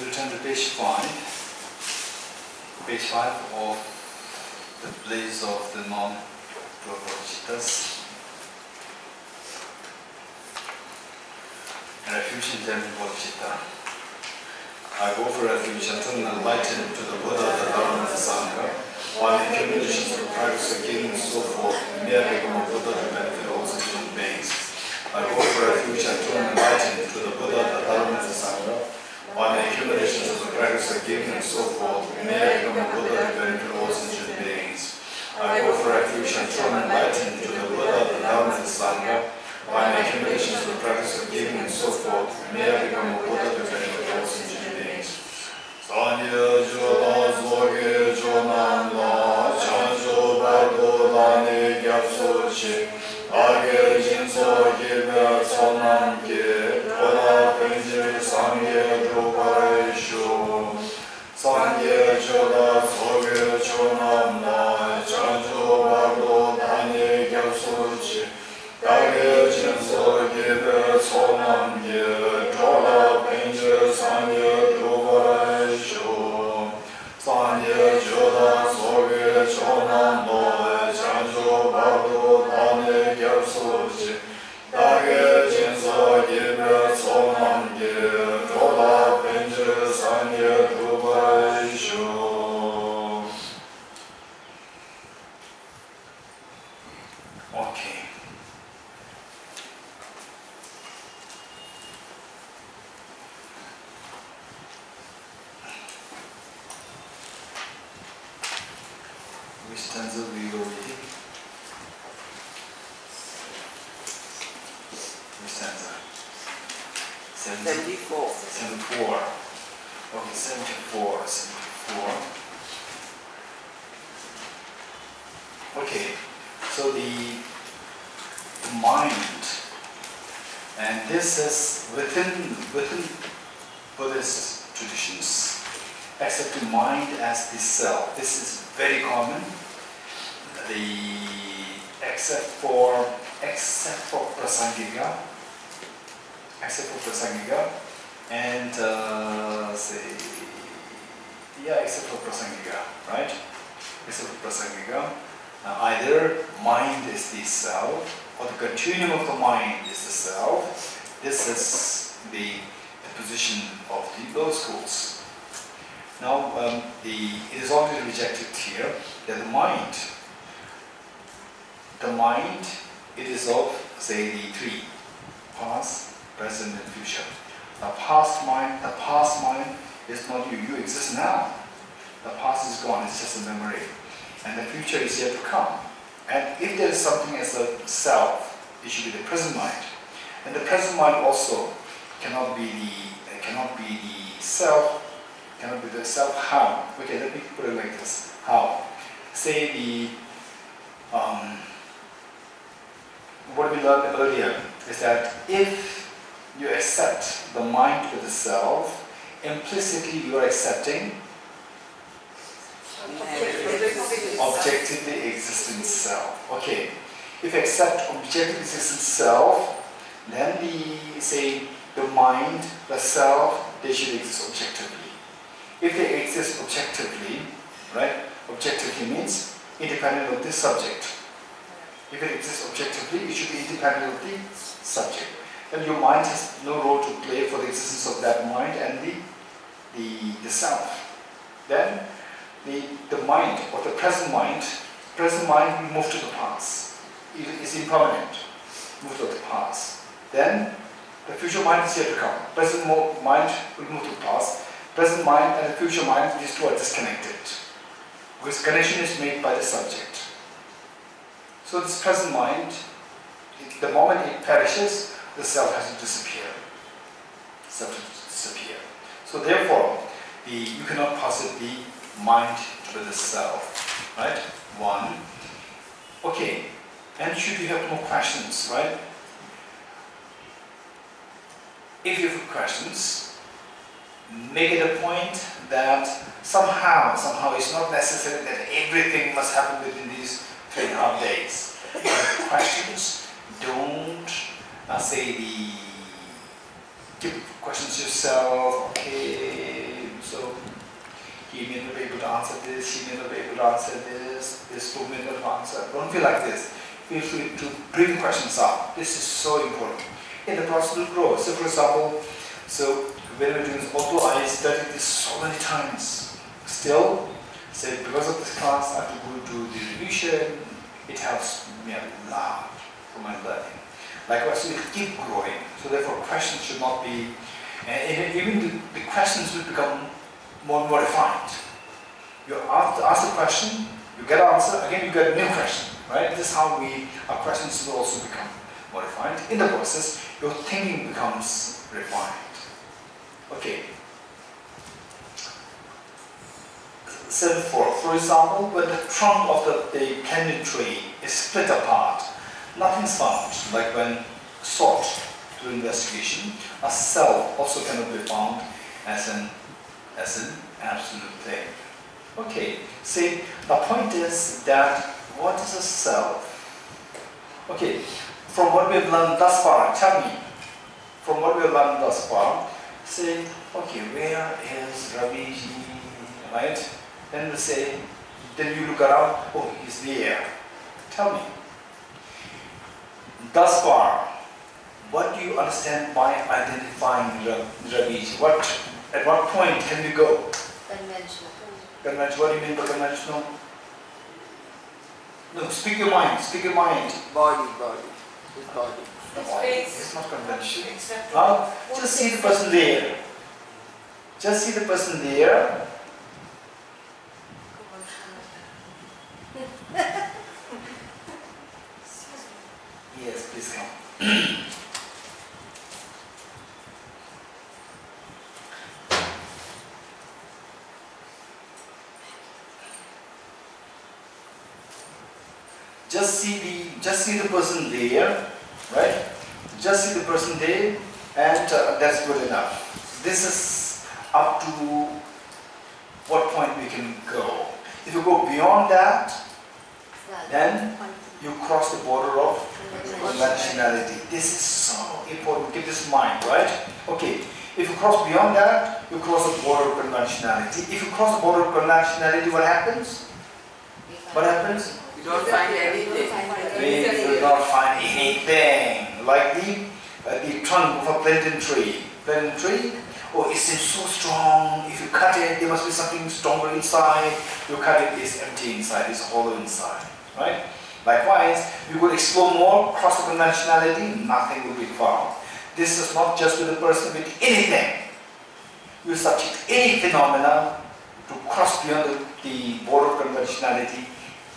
We'll turn to page 5. Page 5 of the place of the non-Bodhisattvas. Refuge in Temple Bodhisattva. I go for refuge until enlightened to the Buddha, the Dharma, the Sangha, while the accumulations of practice of giving and so forth may become a Buddha to benefit all sentient beings. I go for refuge until enlightened to the Buddha, the Dharma, the Sangha, while the accumulations of the practice of giving and so forth may become a Buddha to benefit all sentient beings. I go for refuge until enlightened to the Buddha, the Dharma, the Sangha, while the accumulations of the practice of giving and so forth may become a Buddha to benefit all sentient beings. Sanya Joda Zoge Jonanda Chanjo Bardo Dani Gyapsochi Age Jinso Gibe Sonamke Koda Penjir Sangye Dropareshu Sanya Joda Zoge Jonanda Chanjo Bardo Dani Gyapsochi Age Jinso Gibe Sonamke Koda Penjir Sangye Sanya Joda Soge Chonando Chanjo Bardo Dane Gyapsochi Dage Jinso Gibe Sonamge Toda Penjir Sanya Dubaishu. Okay. Which stanza we go reading? Which stanza? 74. 74. Okay, 74. 74. Okay, so the mind, and this is within Buddhist traditions, accepting mind as the self. This is very common. Except for Prasangika, and except for Prasangika, right? Except for Prasangika, either mind is the self, or the continuum of the mind is the self. This is the position of those schools. Now, it is already rejected here that the mind, it is of, say, the three: past, present, and future. The past mind is not you. You exist now. The past is gone. It's just a memory, and the future is yet to come. And if there is something as a self, it should be the present mind. And the present mind also cannot be the self. Cannot be the self. How? Okay, let me put it like this. How? Say what we learned earlier is that if you accept the mind with the self, implicitly you are accepting objectively existing self. Okay, if you accept objectively existing self, then the mind, the self, they should exist objectively. If they exist objectively, right? Objectively means independent of this subject. If it exists objectively, it should be independent of the subject. Then your mind has no role to play for the existence of that mind and the self. Then the mind, or the present mind will move to the past. It is impermanent, move to the past. Then the future mind is yet to come. Present mind will move to the past. Present mind and the future mind, these two are disconnected, because connection is made by the subject. So this present mind, the moment it perishes, the self has to disappear. So therefore, you cannot posit the mind with the self, right? One. Okay, and should you have more questions, right? If you have questions, make it a point that somehow it's not necessary that everything must happen within these 3.5 days. If you have questions, don't keep questions yourself, okay, he may not be able to answer this, she may not be able to answer this group may not answer. Don't feel like this. Feel free to bring questions up. This is so important. In the process will grow. So for example, when we're doing this, although I studied this so many times, still, say because of this class I have to go to the revision, it helps me a lot for my learning. Likewise, it will keep growing. So therefore questions should not be, and even the questions will become more and more refined. You ask a question, you get an answer, again you get a new question, right? This is how our questions will also become more refined. In the process, your thinking becomes refined. Okay. 7.4. For example, when the trunk of the canyon tree is split apart, nothing is found. Like when sought to investigation, a self also cannot be found as an absolute thing. Okay, see, the point is that what is a self? Okay, from what we've learned thus far, tell me, from what we've learned thus far, say, okay, where is Raviji, right? Then we say, then you look around, oh, he's there. Tell me, thus far, what do you understand by identifying Raviji? At what point can we go? Conventional. Conventional. What do you mean by conventional? No, speak your mind. Speak your mind. Body. His body. It's not conventional. Just see the person there. Just see the person there. Yes, please come. Just see the person there, right? Just see the person there, and that's good enough. This is up to what point we can go. If you go beyond that, then you cross the border of conventionality. This is so important. Keep this in mind, right? Okay. If you cross beyond that, you cross the border of conventionality. If you cross the border of conventionality, what happens? What happens? You don't find anything. We do not find anything. Like the trunk of a plantain tree. Plantain tree, oh, it seems so strong. If you cut it, there must be something stronger inside. You cut it, it's empty inside, it's hollow inside. Right? Likewise, you could explore more, cross the conventionality, nothing will be found. This is not just with a person, with anything. You subject any phenomena to cross beyond the border of conventionality,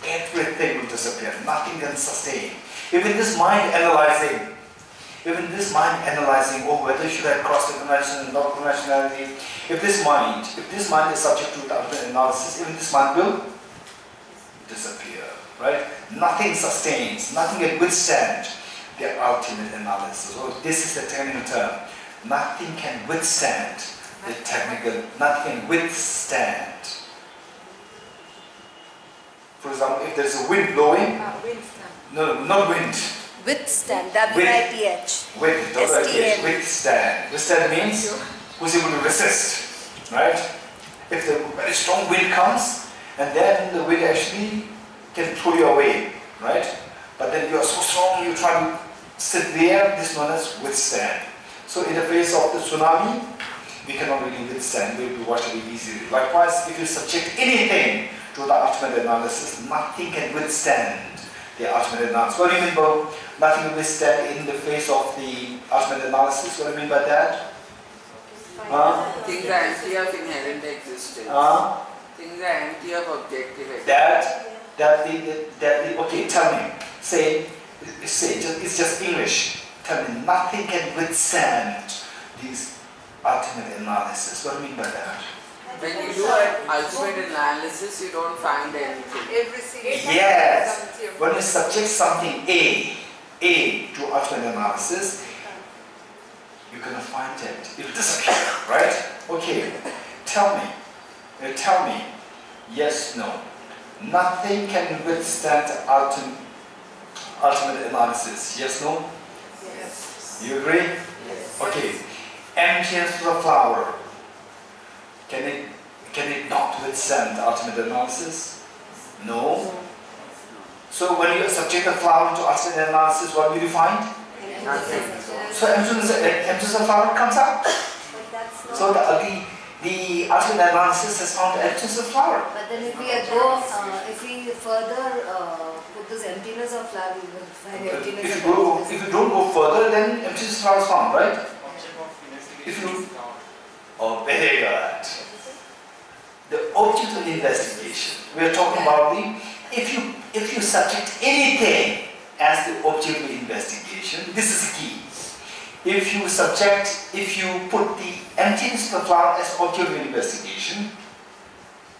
everything will disappear. Nothing can sustain. Even this mind analyzing, oh, whether should I cross the convention or not conventionality, if this mind is subject to the ultimate analysis, even this mind will disappear. Right? Nothing sustains, nothing can withstand the ultimate analysis. So this is the technical term. Nothing can withstand the technical, nothing can withstand. For example, if there's a wind blowing, no, not wind. Withstand, W-I-T-H. W-I-T-H, withstand. Withstand means who's able to resist, right? If the very strong wind comes, and then the wind actually can throw you away, right? But then you are so strong, you try to sit there, this is known as withstand. So in the face of the tsunami, we cannot really withstand, we will be washed away easily. Likewise, if you subject anything to the ultimate analysis, nothing can withstand the ultimate analysis. What do you mean by nothing can withstand in the face of the ultimate analysis? What do you mean by that? Things are empty of inherent existence. Things are empty of objective existence. Okay, tell me. Say, it's just English. Tell me, nothing can withstand these ultimate analysis. What do you mean by that? When you do an ultimate analysis, you don't find anything. Yes. When you subject something A to ultimate analysis, you're going to find it. It'll disappear, right? Okay. Tell me. Yes, no. Nothing can withstand ultimate analysis. Yes, no? Yes. You agree? Yes. Okay. Emptiness of the flower. Can can it not withstand the ultimate analysis? No. So when you subject the flower to ultimate analysis, what will you find? Nothing. So emptiness of flower comes out. But that's not. So the ultimate analysis has found the emptiness of flower. But then if we further put this emptiness of flower, we will find emptiness If of you don't go further, then emptiness of flower is found, right? If you, oh, very good. The object of investigation. We are talking about if you subject anything as the object of investigation, this is the key. If you put the emptiness of the flower as object of investigation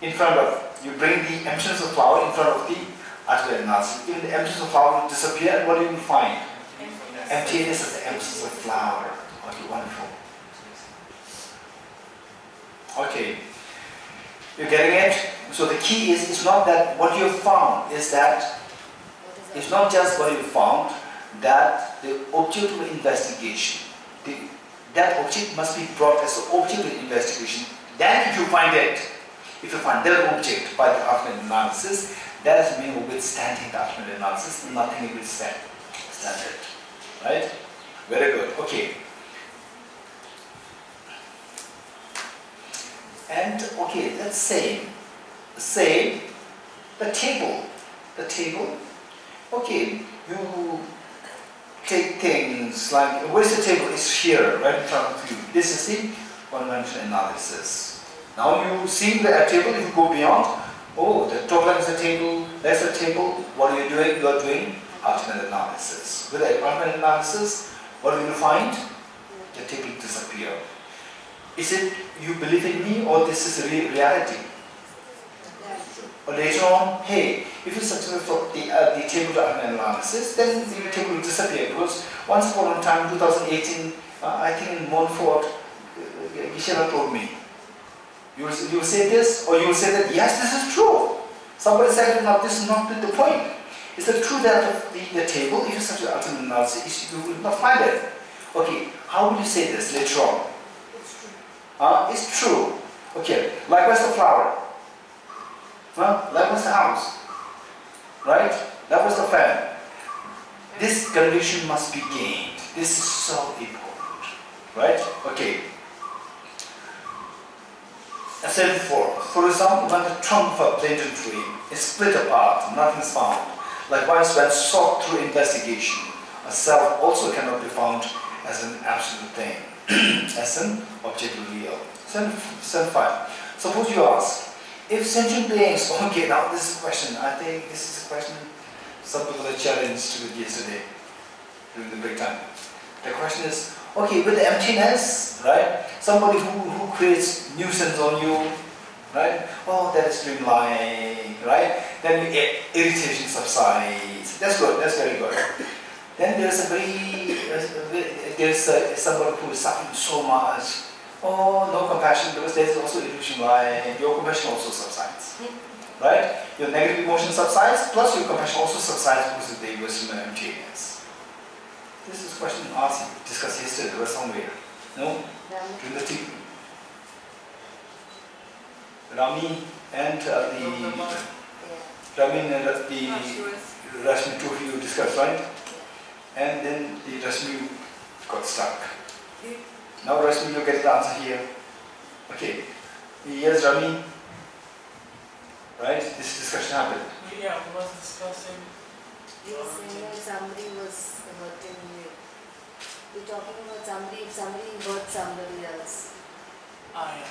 in front of, you bring the emptiness of flower in front of the ultimate analysis, even the emptiness of flower will disappear, and what do you find? Emptiness is the emptiness of flower. Okay, wonderful. Okay, you're getting it? So the key is, it's not that what you have found, is that it's not just what you found, that the object of investigation, that object must be brought as the object of investigation. Then if you find it, if you find that object by the ultimate analysis, that is meaning of withstanding the ultimate analysis, nothing will withstand it. Right? Very good. Okay. And okay, let's say the table. Okay, you take things like, where's the table? It's here, right in front of you. This is the one-dimensional analysis. Now you see the table. If you go beyond, oh, the top line is the table, that's the table. What are you doing? You are doing ultimate analysis. With the ultimate analysis, what will you find? The table disappear. Is it you believe in me, or this is a reality? Or later on, hey, if you substitute the table to ultimate analysis, then the table will disappear. Because once upon a time, 2018, I think in Montfort, Geshela told me, you will say this, or you will say that, yes, this is true. Somebody said, no, this is not the point. It's the truth that the table, if you substitute ultimate analysis, you will not find it. Okay, how will you say this later on? It's true. Okay, likewise the flower. Likewise the house. Right? Likewise the fan. This conviction must be gained. This is so important. Right? Okay. I said before, for example, when the trunk of a plantain tree is split apart, nothing is found. Likewise, when sought through investigation, a self also cannot be found as an absolute thing. As an objective real. 5. Suppose you ask, if sentient beings, okay, now this is a question, I think this is a question some people are challenged with yesterday during the break time. The question is, okay, with the emptiness, right? Somebody who creates nuisance on you, right? Oh, that is dreamlike, right? Then irritation subsides. That's good, that's very good. Then there's somebody who is suffering so much. Oh, no compassion, because there's also illusion, right? Your compassion also subsides, right? Your negative emotion subsides, plus your compassion also subsides because of the wisdom and emptiness. This is a question discussed yesterday, or somewhere. No? During the teaching. Rami and Rashmi, two of you discussed, right? And then the Rashmi got stuck. Now Rashmi, you get the answer here. Okay. Yes, Rami. Right? This discussion happened. Yeah, we was discussing. You were saying that somebody was hurting you. You're talking about somebody, if somebody hurt somebody else. Yeah.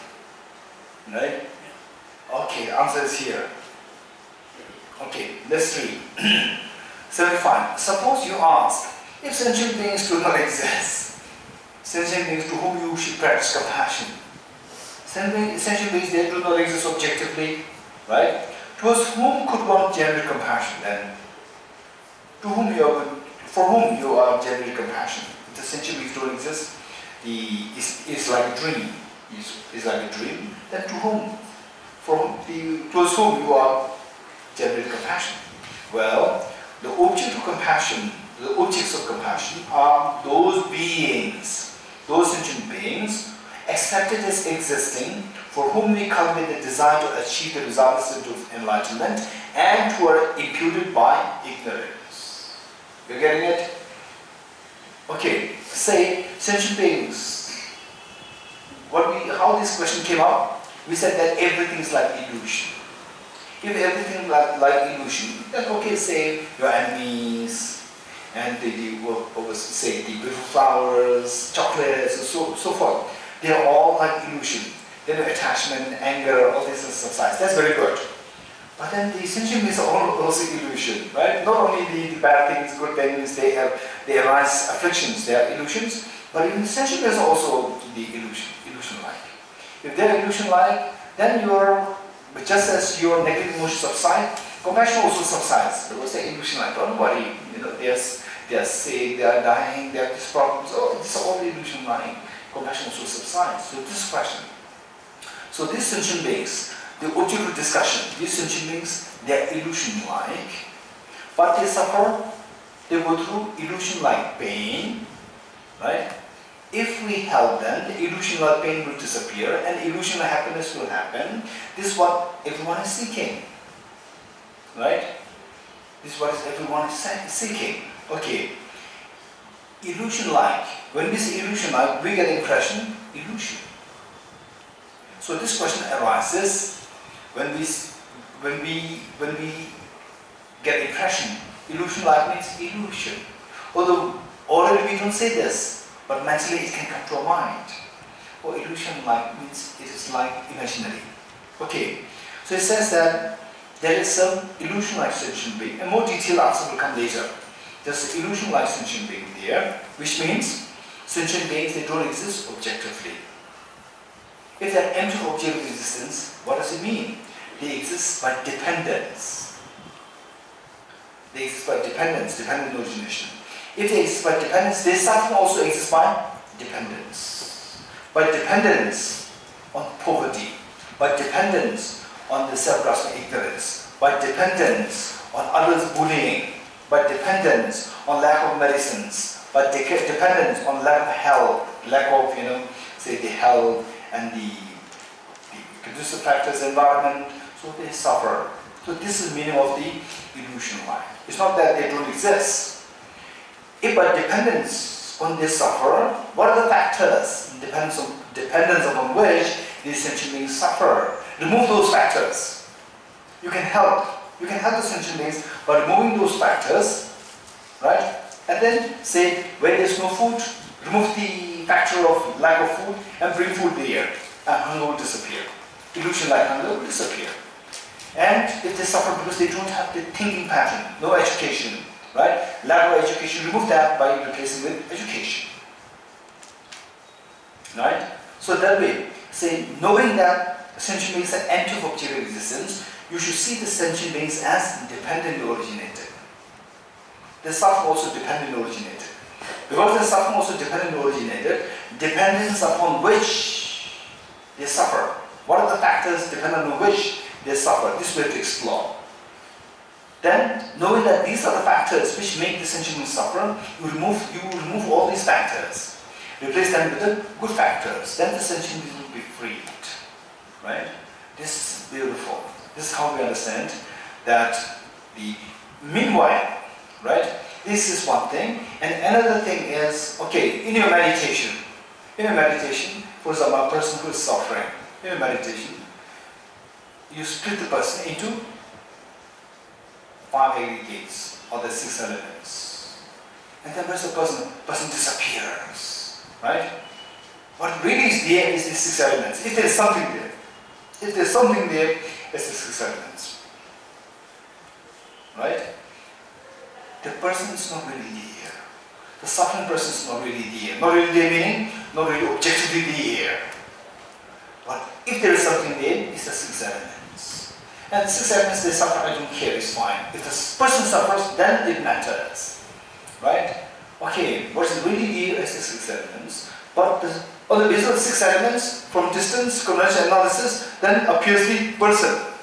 Right? Yeah. Okay, answer is here. Okay, let's read. 75. Suppose you ask, if sentient beings do not exist, sentient beings to whom you should practice compassion. Sentient beings, they do not exist objectively, right? Towards whom could one generate compassion then? To whom for whom you are generating compassion? If the sentient beings don't exist, it's like a dream. Is like a dream. Then to whom? Towards whom you are generating compassion? Well, the object of compassion, the objects of compassion are those beings, those sentient beings, accepted as existing, for whom we cultivate the desire to achieve the results of enlightenment, and who are imputed by ignorance. You're getting it? Okay, say sentient beings. How this question came up? We said that everything is like illusion. If everything like illusion, then okay, say your enemies, and say the beautiful flowers, chocolates, and so forth. They are all like illusion. Then attachment, anger, all this subsides. That's very good. But then the sentient beings are also illusion, right? Not only the bad things, good things, they arise afflictions, they are illusions, but even the sentient beings are also the illusion-like. If they're illusion-like, then just as your negative emotions subside, compassion also subsides. Because they're illusion-like. Don't worry, they are sick, they are dying, they have these problems. Oh, these are all illusion-like. Compassion also subsides. So this question. So these sentient beings, the object of discussion, these sentient beings, they are illusion-like, but they suffer, they go through illusion-like pain, right? If we help them, the illusion-like pain will disappear and illusion-like happiness will happen. This is what everyone is seeking, right? This is what everyone is seeking. Okay, illusion-like. When we say illusion-like, we get the impression, illusion. So this question arises when we get impression. Illusion-like means illusion. Although orally we don't say this, but mentally it can come to our mind. Or illusion-like means it is like imaginary. Okay, so it says that there is some illusion-like sentient being, and more detailed answer will come later. There's an illusion-like sentient being there, which means sentient beings, they don't exist objectively. If they're empty of objective existence, what does it mean? They exist by dependence. They exist by dependence, dependent origination. If they exist by dependence, their suffering also exists by dependence. By dependence on poverty, by dependence on the self-grasping ignorance, by dependence on others bullying, by dependence on lack of medicines, by dependence on lack of health, lack of, say the health and the conducive factors, environment, so they suffer. So this is the meaning of the illusion line. It's not that they don't exist. If by dependence on they suffer, what are the factors? Dependence upon which these sentient beings suffer. Remove those factors. You can help the sentient beings by removing those factors, right? And then say, when there's no food, remove the factor of lack of food and bring food there, and hunger will disappear. Illusion like hunger will disappear. And if they suffer because they don't have the thinking pattern, no education, right? Lack of education, remove that by replacing with education. Right? So that way, say, knowing that sentient beings are empty of objective existence, you should see the sentient beings as dependently originated. The suffering also dependently originated. Because the suffering also dependently originated, dependence upon which they suffer. What are the factors dependent on which they suffer? This we have to explore. Then, knowing that these are the factors which make the sentient being suffer, you remove all these factors. Replace them with the good factors. Then the sentient being will be freed. Right? This is beautiful. This is how we understand that the meanwhile, right? This is one thing. And another thing is, okay, in your meditation, for example, a person who is suffering, in your meditation, you split the person into 5 aggregates, or the 6 elements. And then where's the person disappears, right? What really is there is the 6 elements. If there's something there, it's the 6 elements. Right? The person is not really there. The suffering person is not really there. Not really there meaning, not really objectively there. But if there is something there, it's the 6 elements. And the 6 elements, they suffer, I don't care, it's fine. If the person suffers, then it matters. Right? Okay, what's really there is the 6 elements. But on the basis of the 6 elements, from distance, conventional analysis, then appears the person.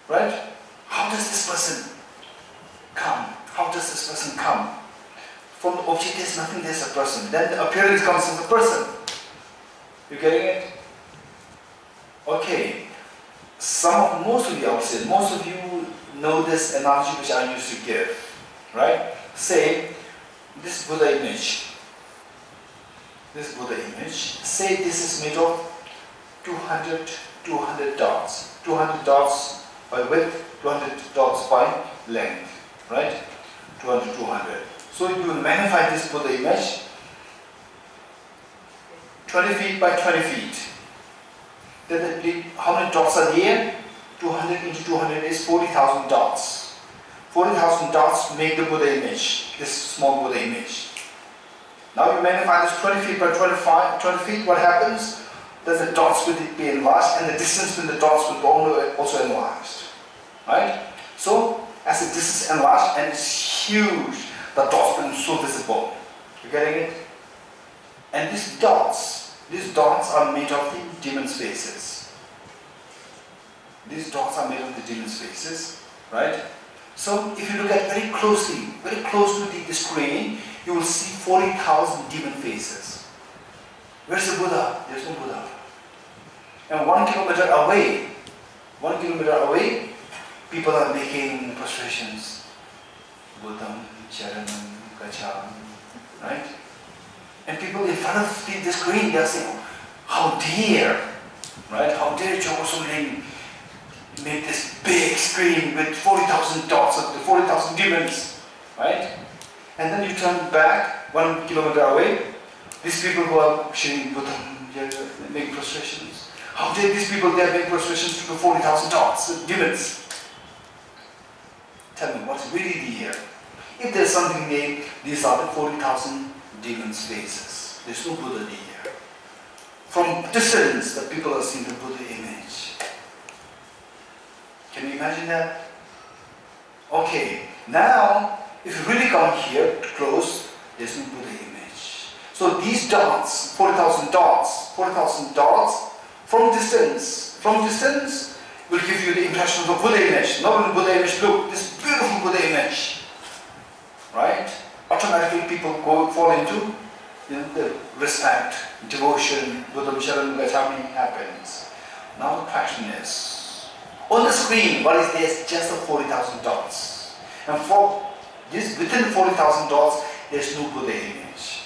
Right? How does this person come? How does this person come? From the object, there's nothing, there's a person. Then the appearance comes as a person. You getting it? Okay. Most of you, I would say, most of you know this analogy which I used to give, right? Say, this Buddha image. This Buddha image. Say this is made of 200 dots. 200 dots by width, 200 dots by length, right? 200. So you magnify this Buddha image 20 feet by 20 feet. Then how many dots are there? 200 into 200 is 40,000 dots. 40,000 dots make the Buddha image, this small Buddha image. Now you magnify this 20 feet by 20 feet, what happens? Then the dots will be enlarged and the distance between the dots will be also enlarged. Right? So, as the distance is enlarged and it's huge, the dots become so visible. You getting it? And these dots are made of the demon spaces. These dots are made of the demon spaces, right? So if you look at very close to the screen, you will see 40,000 demon faces. Where's the Buddha? There's no Buddha. And 1 kilometer away, people are making prostrations. Buddham, Charanam, Gacham, right? And people in front of the screen, they are saying, how dare, right? How dare Choe Ling make this big screen with 40,000 dots of the 40,000 demons, right? And then you turn back 1 kilometer away, these people who are showing Buddham, making prostrations. How dare these people, they are making prostrations to the 40,000 dots, of demons? Tell me, what's really here? If there's something named, these are the 40,000 demons' faces. There's no Buddha here. From distance, the people are seeing the Buddha image. Can you imagine that? Okay, now, if you really come here close, there's no Buddha image. So these dots, 40,000 dots, from distance will give you the impression of the Buddha image. Not only Buddha image, look, this beautiful Buddha image. Right? Automatically people fall into the respect, devotion, Buddha Sharan Gacchami happens. Now the question is, on the screen, what is there? Just the 40,000 dots. And within the 40,000 dots, there's no Buddha image.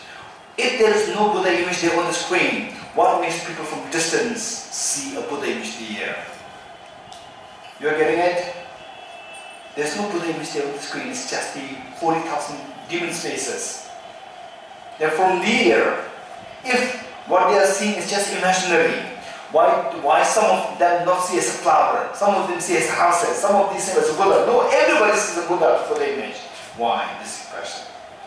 If there is no Buddha image there on the screen, what makes people from distance see a Buddha image there? You are getting it? There's no Buddha image there on the screen, it's just the 40,000 demon faces. Then from there, if what they are seeing is just imaginary, why some of them not see as a flower, some of them see as houses, some of these see as a Buddha? No, everybody sees a Buddha for the image. Why? This question.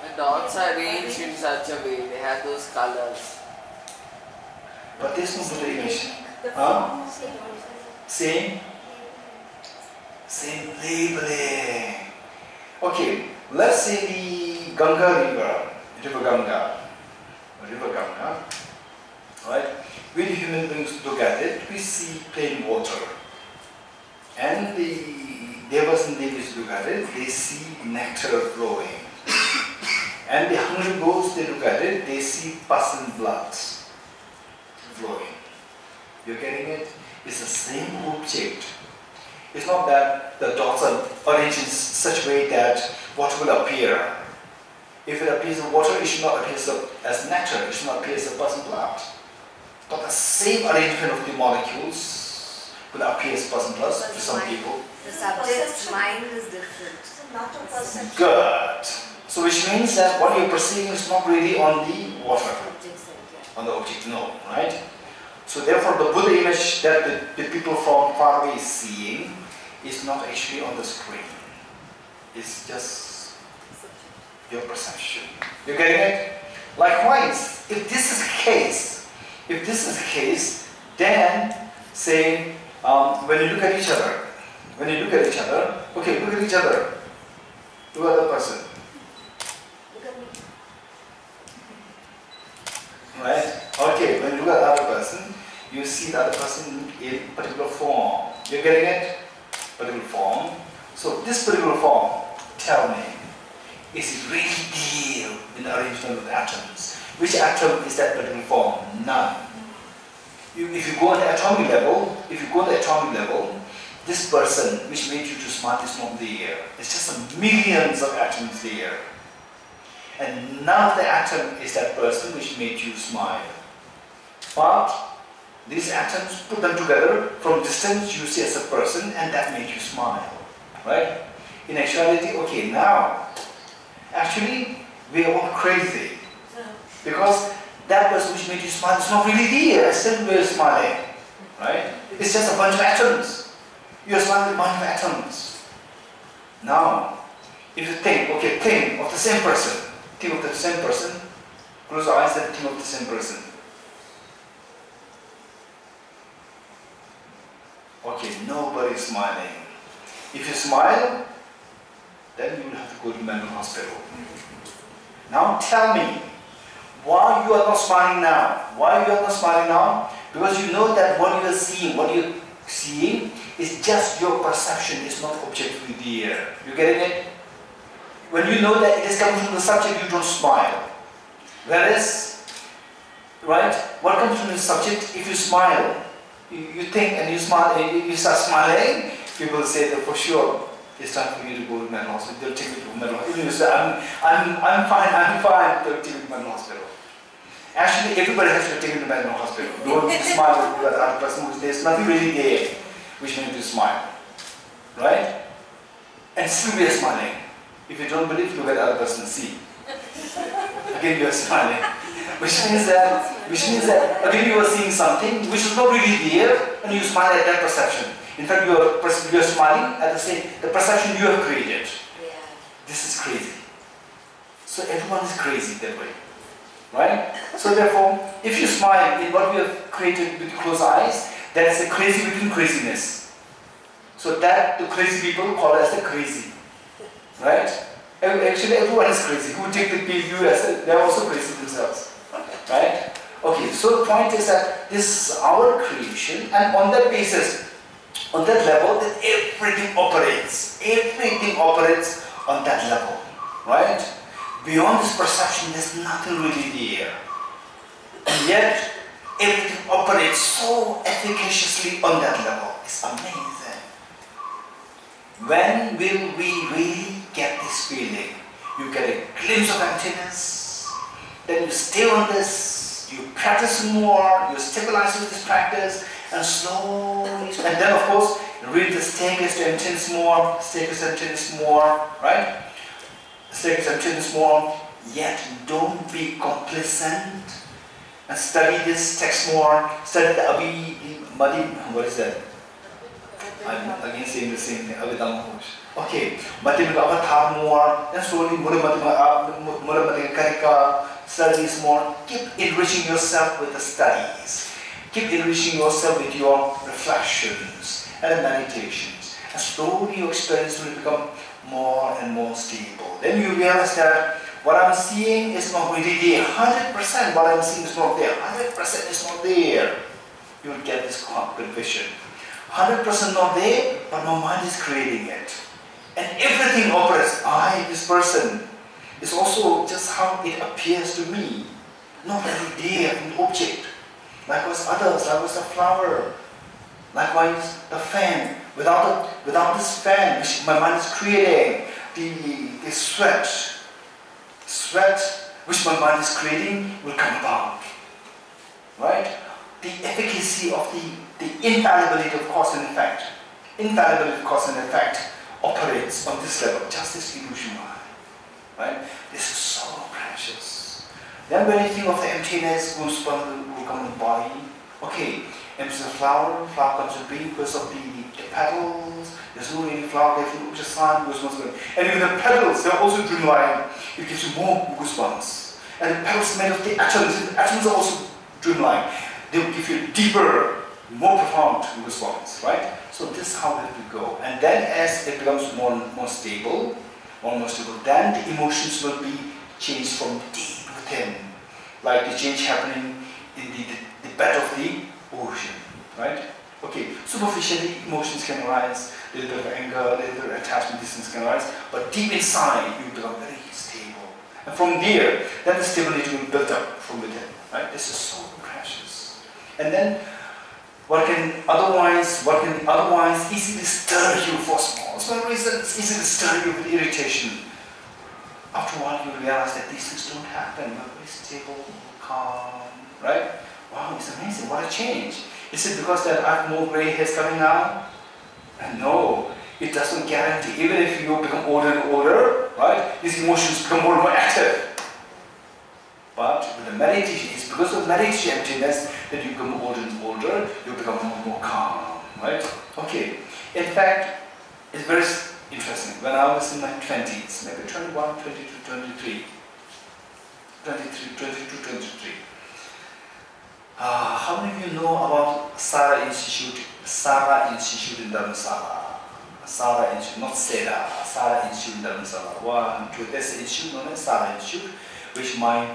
The dots are arranged in such a way, they have those colors. But there's no Buddha image. Same labeling. Okay, let's say the Ganga River Ganga, right? When human beings look at it, we see plain water. And the Devas and Devis look at it, they see nectar flowing. And the hungry ghosts, they look at it, they see pus and blood flowing. You're getting it? It's the same object. It's not that the dots are arranged in such a way that water will appear. If it appears in water, it should not appear as nectar, it should not appear as a pus and blood. But the same arrangement of the molecules will appear as pus and blood to some people. The subject's mind is different. Not a perception. Good. So which means that what you're perceiving is not really on the water, on the object, no, right? So therefore the Buddha image that the people from far away is seeing is not actually on the screen. It's just your perception. You getting it? Likewise, if this is the case, then say when you look at each other, okay, look at each other. Look at the person. Look at me. Right? Okay, when you look at the other person, you see the other person in particular form. You're getting it? Particular form. So this particular form, tell me, is it really deal in the arrangement of the atoms? Which atom is that particular form? None. if you go on the atomic level, this person which made you to smile is not there. It's just millions of atoms there. And none of the atom is that person which made you smile. But these atoms, put them together, from distance you see as a person, and that made you smile. Right? In actuality, okay, now, actually, we are all crazy. Because that person which made you smile is not really there, still we're smiling. Right? It's just a bunch of atoms. You're smiling with a bunch of atoms. Now, if you think, okay, think of the same person. Think of the same person. Close your eyes and think of the same person. Okay, nobody is smiling. If you smile, then you will have to go to mental hospital. Now tell me, why you are not smiling now? Why you are not smiling now? Because you know that what you are seeing is just your perception, it's not objectively there. You getting it? When you know that it is coming from the subject, you don't smile. Whereas, right, what comes from the subject, if you smile, you think and you smile, you start smiling, people say that for sure, it's time for you to go to mental hospital. They'll take you to mental hospital. Even you say, I'm fine, they'll take you to mental hospital. Actually, everybody has to be taken to mental hospital. Don't smile with the other person who's there. There's nothing really there which makes you smile. Right? And still we are smiling. If you don't believe, look at the other person and see. Again, you are smiling. Which means that again you are seeing something which is not really there, and you smile at that perception. In fact, you are smiling at the perception you have created. Yeah. This is crazy. So everyone is crazy that way. Right? So therefore, if you smile in what we have created with closed eyes, that's a crazy within craziness. So that the crazy people call us the crazy. Right? Actually, everyone is crazy. Who take the view as they're also crazy themselves. Right? Okay, so the point is that this is our creation, and on that basis, on that level, that everything operates. Everything operates on that level. Right? Beyond this perception, there's nothing really there. And yet, everything operates so efficaciously on that level. It's amazing. When will we really get this feeling? You get a glimpse of emptiness, then you stay on this, you practice more, you stabilize with this practice, and slowly, and then of course, read the stages to emptiness more, stages to emptiness more, right? Stages to emptiness more, yet don't be complacent, and study this text more, study the what is that? I'm again saying the same thing, okay, Avatar more, and slowly study this more. Keep enriching yourself with the studies. Keep enriching yourself with your reflections and meditations. And slowly your experience will become more and more stable. Then you realize that what I'm seeing is not really there. 100% what I'm seeing is not there. 100% is not there. You will get this good vision. 100% not there, but my mind is creating it. And everything operates. This person, is also just how it appears to me. Not really there in the object. Likewise others, likewise the flower. Likewise the fan. Without this fan, which my mind is creating, the sweat which my mind is creating will come about. Right? The efficacy of the infallibility of cause and effect. Infallibility of cause and effect operates on this level, just this illusion mind. Right? This is so precious. Then when you think of the emptiness, goosebumps will come in the body. Okay, empty the flower comes to being because of the petals. There's no any flower, there's just sun, goosebumps going. And even the petals, they're also dreamlike. It gives you more goosebumps. And the petals made of the atoms are also dreamlike. They will give you deeper, more profound goosebumps, right? So this is how it will go. And then as it becomes more stable, then the emotions will be changed from deep within, like the change happening in the bed of the ocean, right? Okay, superficially emotions can arise, a little bit of anger, a little bit of attachment, distance can arise, but deep inside you become very stable. And from there, then the stability will build up from within, right? This is so precious. And then what can otherwise easily stir you for small reasons, easily stir you with irritation. After a while, you realize that these things don't happen. You're very stable, calm, right? Wow, it's amazing. What a change. Is it because that I have more gray hairs coming now? And no, it doesn't guarantee. Even if you become older and older, right, these emotions become more and more active. But with the meditation, it's because of meditation emptiness that you become older and older, you become more and more calm, right? Okay. In fact, it's very interesting. When I was in my 20s, maybe 21, 22, 23, how many of you know about Sara Institute in Dharamsala? Sara Institute, not Seda, Sara Institute in Dharamsala. One, two, there's an institute known as Sara Institute, which one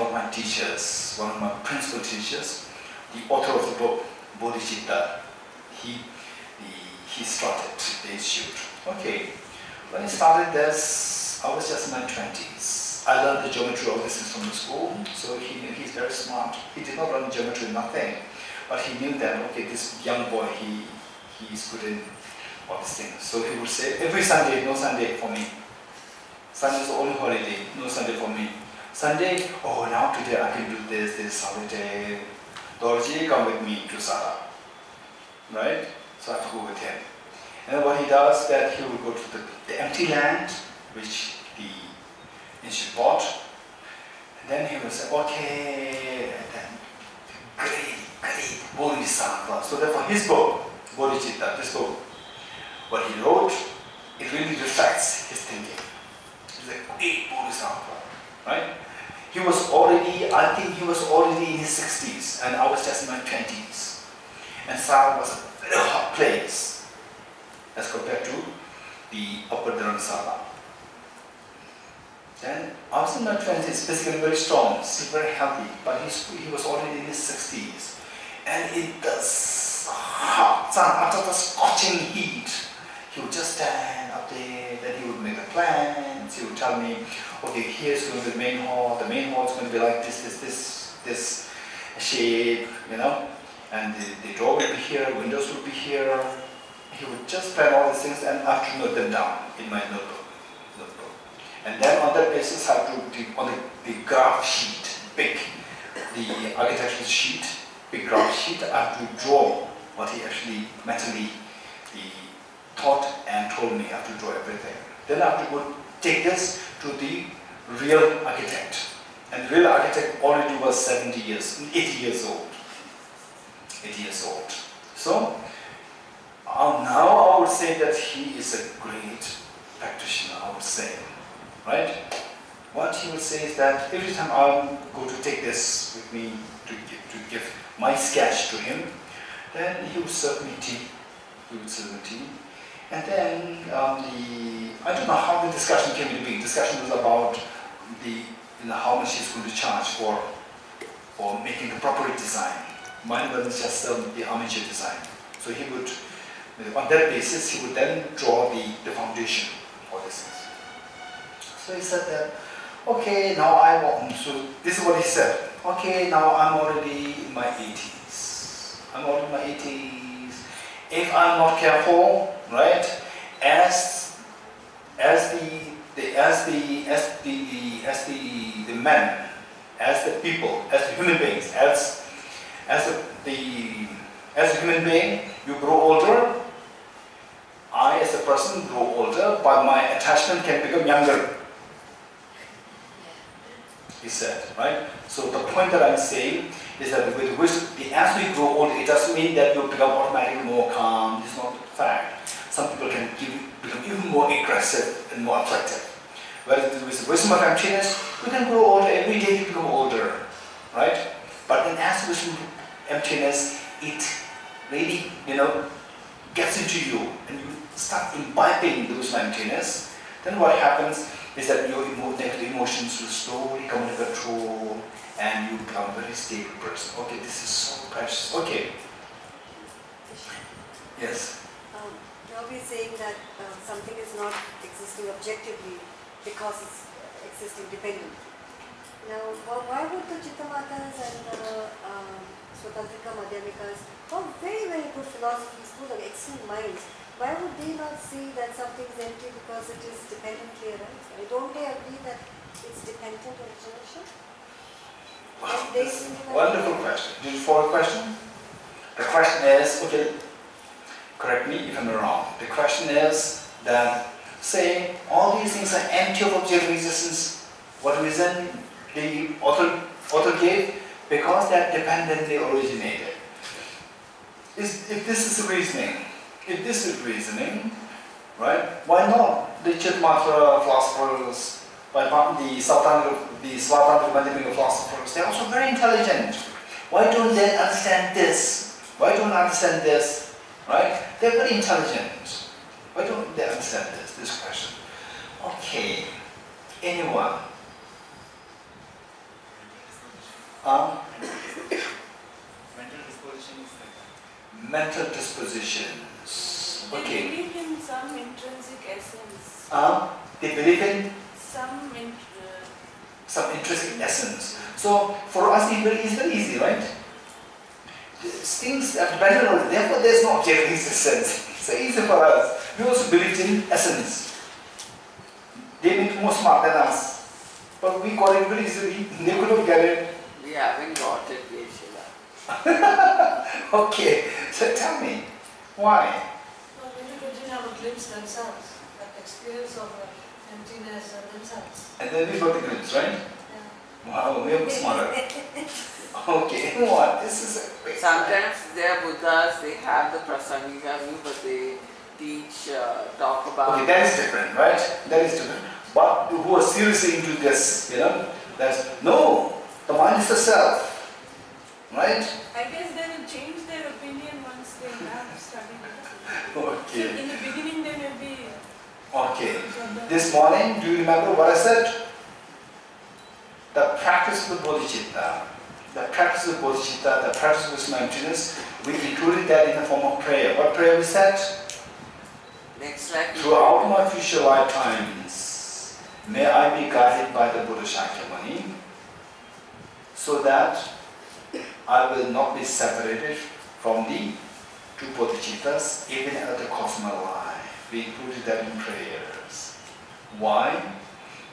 of my teachers, one of my principal teachers, the author of the book, Bodhisattva, he started the institute. Okay, when I started this, I was just in my 20s. I learned the geometry of this from the school, so he's very smart. He did not learn geometry, nothing, but he knew that, okay, this young boy, he's good in all these things. So he would say, every Sunday, no Sunday for me. Sunday is the only holiday, no Sunday for me. Sunday, oh, now today I can do this holiday. Dorji, come with me to Sara. Right? So I have to go with him. And what he does, that he will go to the empty land, which the institute bought. And then he will say, okay, and then great Bodhisattva. So therefore his book, Bodhisattva, this book, what he wrote, it really reflects his thinking. He's like, great Bodhisattva, right? He was already, I think he was already in his 60s, and I was just in my 20s. And Sara was a very hot place as compared to the upper Dharamsala. Then I was in my 20s, physically very strong, still very healthy, but he was already in his 60s. And it does hot sun, after the scorching heat, he would just stand up there, then he would make the plans, he would tell me, okay, here's going to be the main hall is going to be like this shape, you know, and the door will be here, windows will be here. He would just plan all these things and I have to note them down in my notebook. And then on that basis, I have to, on the graph sheet, the architectural sheet, big graph sheet, I have to draw what he actually mentally thought and told me. I have to draw everything. Then I have to go take this to the real architect. And the real architect already was 80 years old. So, now I would say that he is a great practitioner, I would say. Right? What he would say is that every time I go to take this with me to give my sketch to him, then he would serve me tea. And then I don't know how the discussion came to be. The discussion was about how much he's going to charge for making the proper design. Mine was just the amateur design. So he would, on that basis, he would then draw the foundation for this. So he said that, okay, now so this is what he said. Okay, now I'm already in my 80s. If I'm not careful, right, as the men, as the people, as the human beings, as a human being, you grow older. I, as a person, grow older, but my attachment can become younger. He said, right? So the point that I'm saying is that as we grow older, it doesn't mean that you become automatically more calm. It's not a fact. Some people can become even more aggressive and more attractive. Whereas with the wisdom of emptiness, we can grow older. Every day you become older, right? But then as wisdom of emptiness, it really, gets into you and you start imbibing the wisdom of emptiness. Then what happens is that your negative emotions will slowly come under control and you become a very stable person. Okay, this is so precious. Okay. Yes? You're always saying that something is not existing objectively because it's existing dependent. Now, why would the Chittamatas and the Swatantrika Madhyamikas, philosophy is full of excellent minds. Why would they not see that something is empty because it is dependently arising? Don't they agree that it's dependent on inertia? Wonderful question. Did you follow the question? The question is, okay, correct me if I'm wrong. The question is that, say, all these things are empty of objective existence. What reason the author gave? Because they are dependently originated. If this is reasoning, right? Why not the Chitmatra philosophers, by the Swatantra philosophers? They are also very intelligent. Why don't they understand this? Why don't they understand this? Right? They're very intelligent. Why don't they understand this question? Okay. Anyone? Mental dispositions. Okay. They believe in some intrinsic essence. They believe in some intrinsic essence. So for us it's very easy, right? Things are dependent on it, therefore there's no objective existence. It's so easy for us. We also believe in essence. They may be more smart than us, but we got it very easily. They couldn't get it. We haven't got it, Geshela. Okay, so tell me, why? Well, many Buddhists have a glimpse themselves, that experience of emptiness themselves. And then we got the glimpse, right? Yeah. Wow, we are smarter. Okay, what? This is a big Sometimes they are Buddhas, they have the Prasangika view, but they teach, talk about... Okay, that is different, right? That is different. But who are seriously into this, that's, no, the mind is the self. Right? I guess they will change their opinion once they have studied it. Okay. So in the beginning they may be... Okay. This morning, do you remember what I said? The practice of the bodhicitta, the practice of wisdom and emptiness, we included that in the form of prayer. What prayer we said? Next slide. Throughout my future lifetimes, may I be guided by the Buddha Shakyamuni, so that I will not be separated from the two bodhicittas even at the cost of my life. We included that in prayers. Why?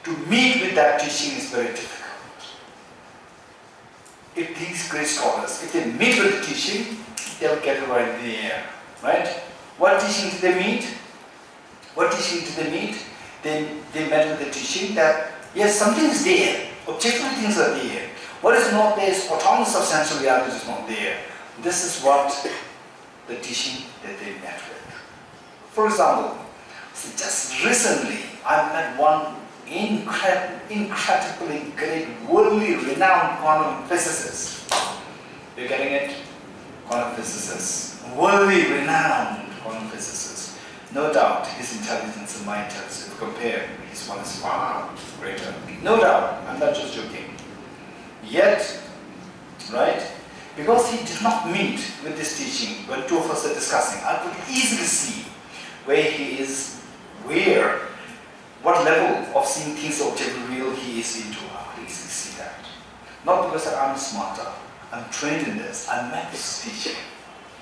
To meet with that teaching is very difficult. If these great scholars, if they meet with the teaching, they'll get it right in the air. Right? What teaching did they meet? What teaching did they meet? They met with the teaching that, yes, something is there. Objective things are there. What is not there is autonomous substantial reality is not there. This is what the teaching that they met with. For example, just recently I met one incredibly great, worldly renowned quantum physicist. You're getting it? Quantum physicist. Worldly renowned quantum physicist. No doubt his intelligence and my intelligence, if compared, his one is far greater. No doubt. I'm not just joking. Yet, right, because he did not meet with this teaching when two of us are discussing, I could easily see where he is, what level of seeing things objectively real he is into. I could easily see that. Not because I'm smarter, I'm trained in this, I met this teaching.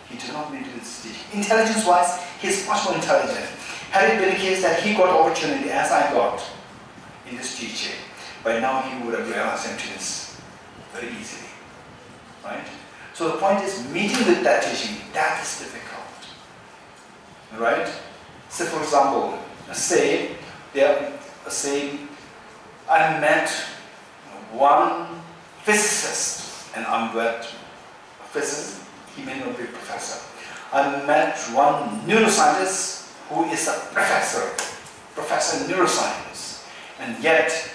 He did not meet with this teaching. Intelligence-wise, he is much more intelligent. Had it been the case that he got opportunity as I got in this teaching, by now he would have realized emptiness very easily, right? So the point is, meeting with that teaching, that is difficult, right? So for example, say I met one physicist, and I'm with a physicist, he may not be a professor. I met one neuroscientist who is a professor in neuroscience, and yet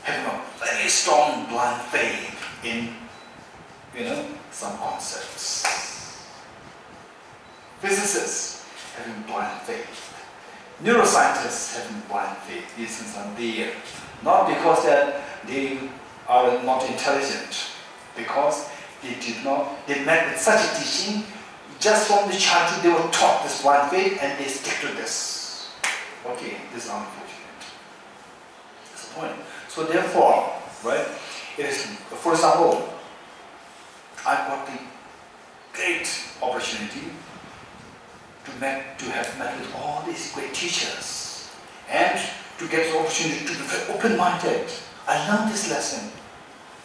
having a very strong blind faith in, some concepts. Physicists having blind faith. Neuroscientists having blind faith. These things are there. Not because that they are not intelligent, because they met with such a teaching, just from the childhood they were taught this blind faith and they stick to this. Okay, this is unfortunate. That's the point. So therefore, right, it is, for example, I'm got the great opportunity to have met with all these great teachers and to get the opportunity to be very open-minded. I learned this lesson,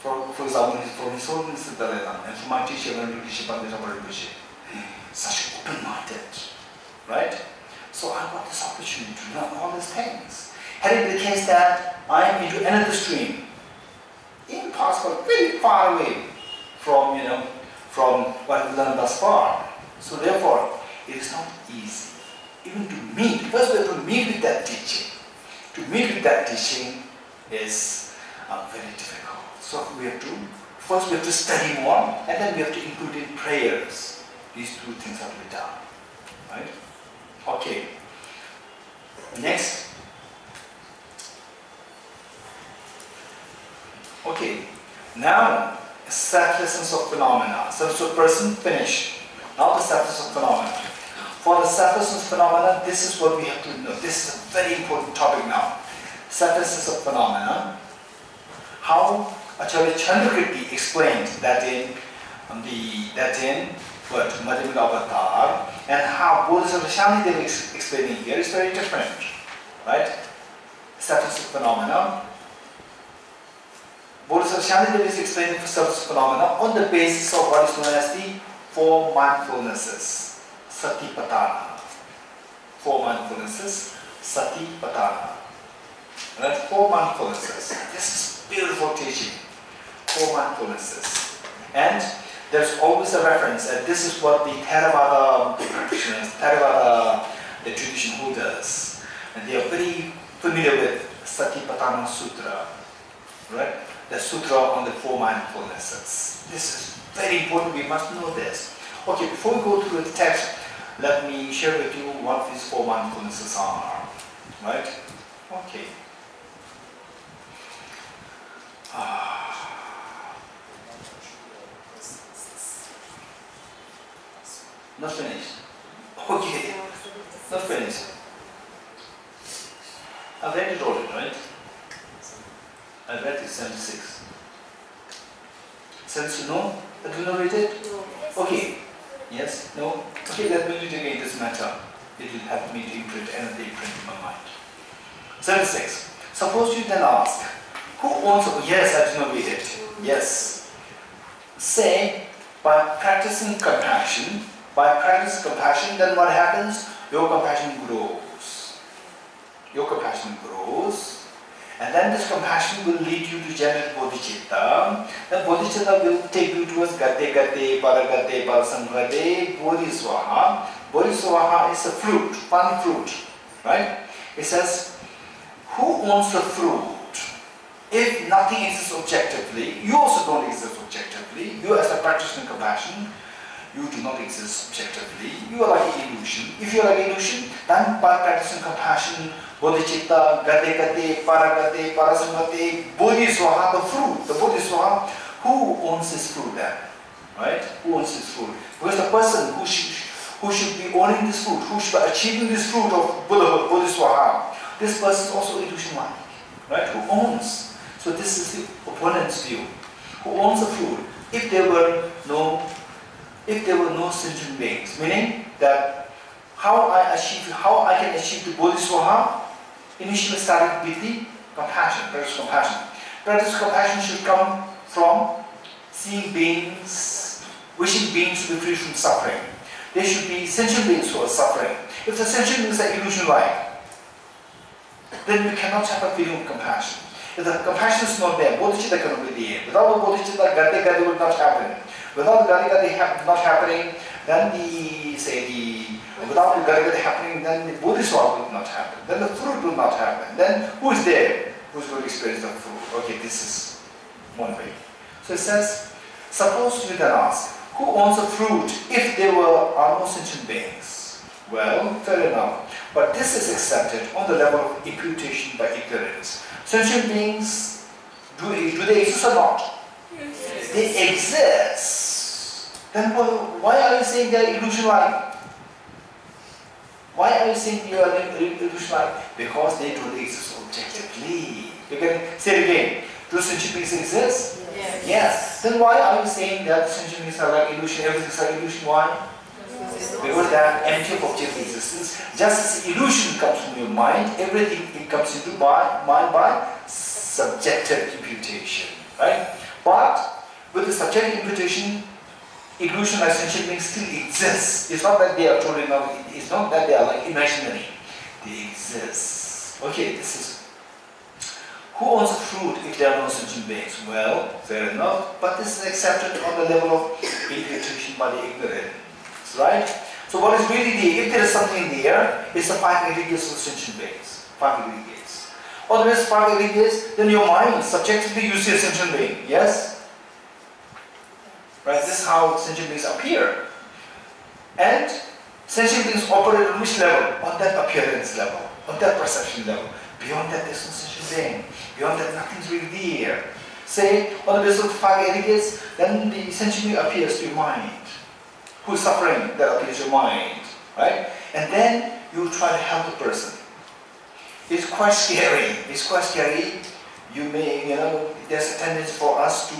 for example, from His Holiness the Dalai Lama and from my teacher, Geshe Damdul. Such open-minded, right? So I got this opportunity to learn all these things. Had it been the case that I am into another stream, impossible, very far away from, from what I've learned thus far. So therefore, it is not easy. Even to meet, first we have to meet with that teaching. To meet with that teaching is very difficult. So first we have to study more, and then we have to include in prayers. These two things have to be done. Right? Okay. Next. Okay. Now, selflessness of phenomena. So person, finish. Now the selflessness of phenomena. For the selflessness of phenomena, this is what we have to know. This is a very important topic now. Selflessness of phenomena. How Acharya Chandrakirti explained that in Madhyamika Avatar, and how Bodhisattva Shantideva is explaining here is very different, right? Selflessness of phenomena. Bodhisattva Shantideva is explaining for selfless phenomena on the basis of what is known as the four mindfulnesses, Satipatthana. Four mindfulnesses, Satipatthana. Right? Four mindfulnesses. This is beautiful teaching. Four mindfulnesses. And there's always a reference, and this is what the Theravada practitioners, Theravada, the tradition holders, and they are very familiar with Satipatthana Sutra. Right? The sutra on the four mindfulnesses. This is very important, we must know this. Okay, before we go through the text, let me share with you what these four mindfulnesses are. Right? Okay. Not finished. Okay. Not finished. I've read it already, right? I read it 76. Since no? I do not read it? No. Okay. Yes? No? Okay, let me read it again, this matter. It will help me to imprint another imprint in my mind. 76. Suppose you then ask, who owns a... Yes, I do not read it. Yes. Say, by practicing compassion, then what happens? Your compassion grows. Your compassion grows. And then this compassion will lead you to generate bodhicitta. Then bodhicitta will take you towards gate, paragate, parasamgate, bodhiswaha. Bodhiswaha is a fruit, one fruit. Right? It says, who owns the fruit? If nothing exists objectively, you also don't exist objectively. You as a practitioner in compassion, you do not exist objectively. You are like an illusion. If you are like an illusion, then by practicing compassion, bodhicitta, gate, paragate, parasamgate, bodhiswaha, the fruit, the bodhiswaha, who owns this fruit then? Right? Who owns this fruit? Because the person who should be owning this fruit, who should be achieving this fruit of Buddhahood, bodhiswaha, this person is also illusion-like. Right? Who owns? So this is the opponent's view. Who owns the fruit? If there were no sentient beings, meaning that how I can achieve the bodhiswaha initially started with the compassion, practice compassion. Practice compassion should come from seeing beings, wishing beings to be free from suffering. There should be sentient beings who are suffering. If the sentient beings are illusion-like, then we cannot have a feeling of compassion. If the compassion is not there, bodhicitta cannot be there. Without the bodhicitta, gate will not happen. Without the gate not happening, then without the gate happening, then the bodhiswaha will not happen. Then the fruit will not happen. Then who is there? Who is going to experience the fruit? Okay, this is one way. So it says, suppose you then ask, who owns the fruit if there are no sentient beings? Well, fair enough. But this is accepted on the level of imputation by ignorance. Sentient beings, do they exist or not? Yes. They exist. Then why are you saying they are illusion-like? Why are you saying they are illusion-like? Because they don't exist objectively. You can say it again. Do sentient beings exist? Yes. Yes. Then why are you saying that sentient beings are like illusion, everything is like illusion? Why? Because they are empty of objective existence. Just as illusion comes from your mind, everything it comes into mind by subjective imputation. Right? But with the subjective imputation, illusion like sentient beings still exists. It's not that they are totally not, it's not that they are like imaginary. They exist. Okay, this is who owns the fruit if there are no sentient beings? Well, fair enough, but this is accepted on the level of imputation by the ignorant. Right? So what is really there, if there is something there, it's the 5 aggregates of sentient beings. 5 aggregates. Otherwise 5 aggregates, then your mind, subjectively you see a sentient being. Yes? Right? This is how sentient beings appear. And sentient beings operate on which level? On that appearance level, on that perception level. Beyond that, there's no sentient being. Beyond that, nothing's really there. Say, on the basis of 5 aggregates, then the sentient being appears to your mind. Who's suffering, that appears your mind, right? And then you try to help the person. It's quite scary. It's quite scary. You may, there's a tendency for us to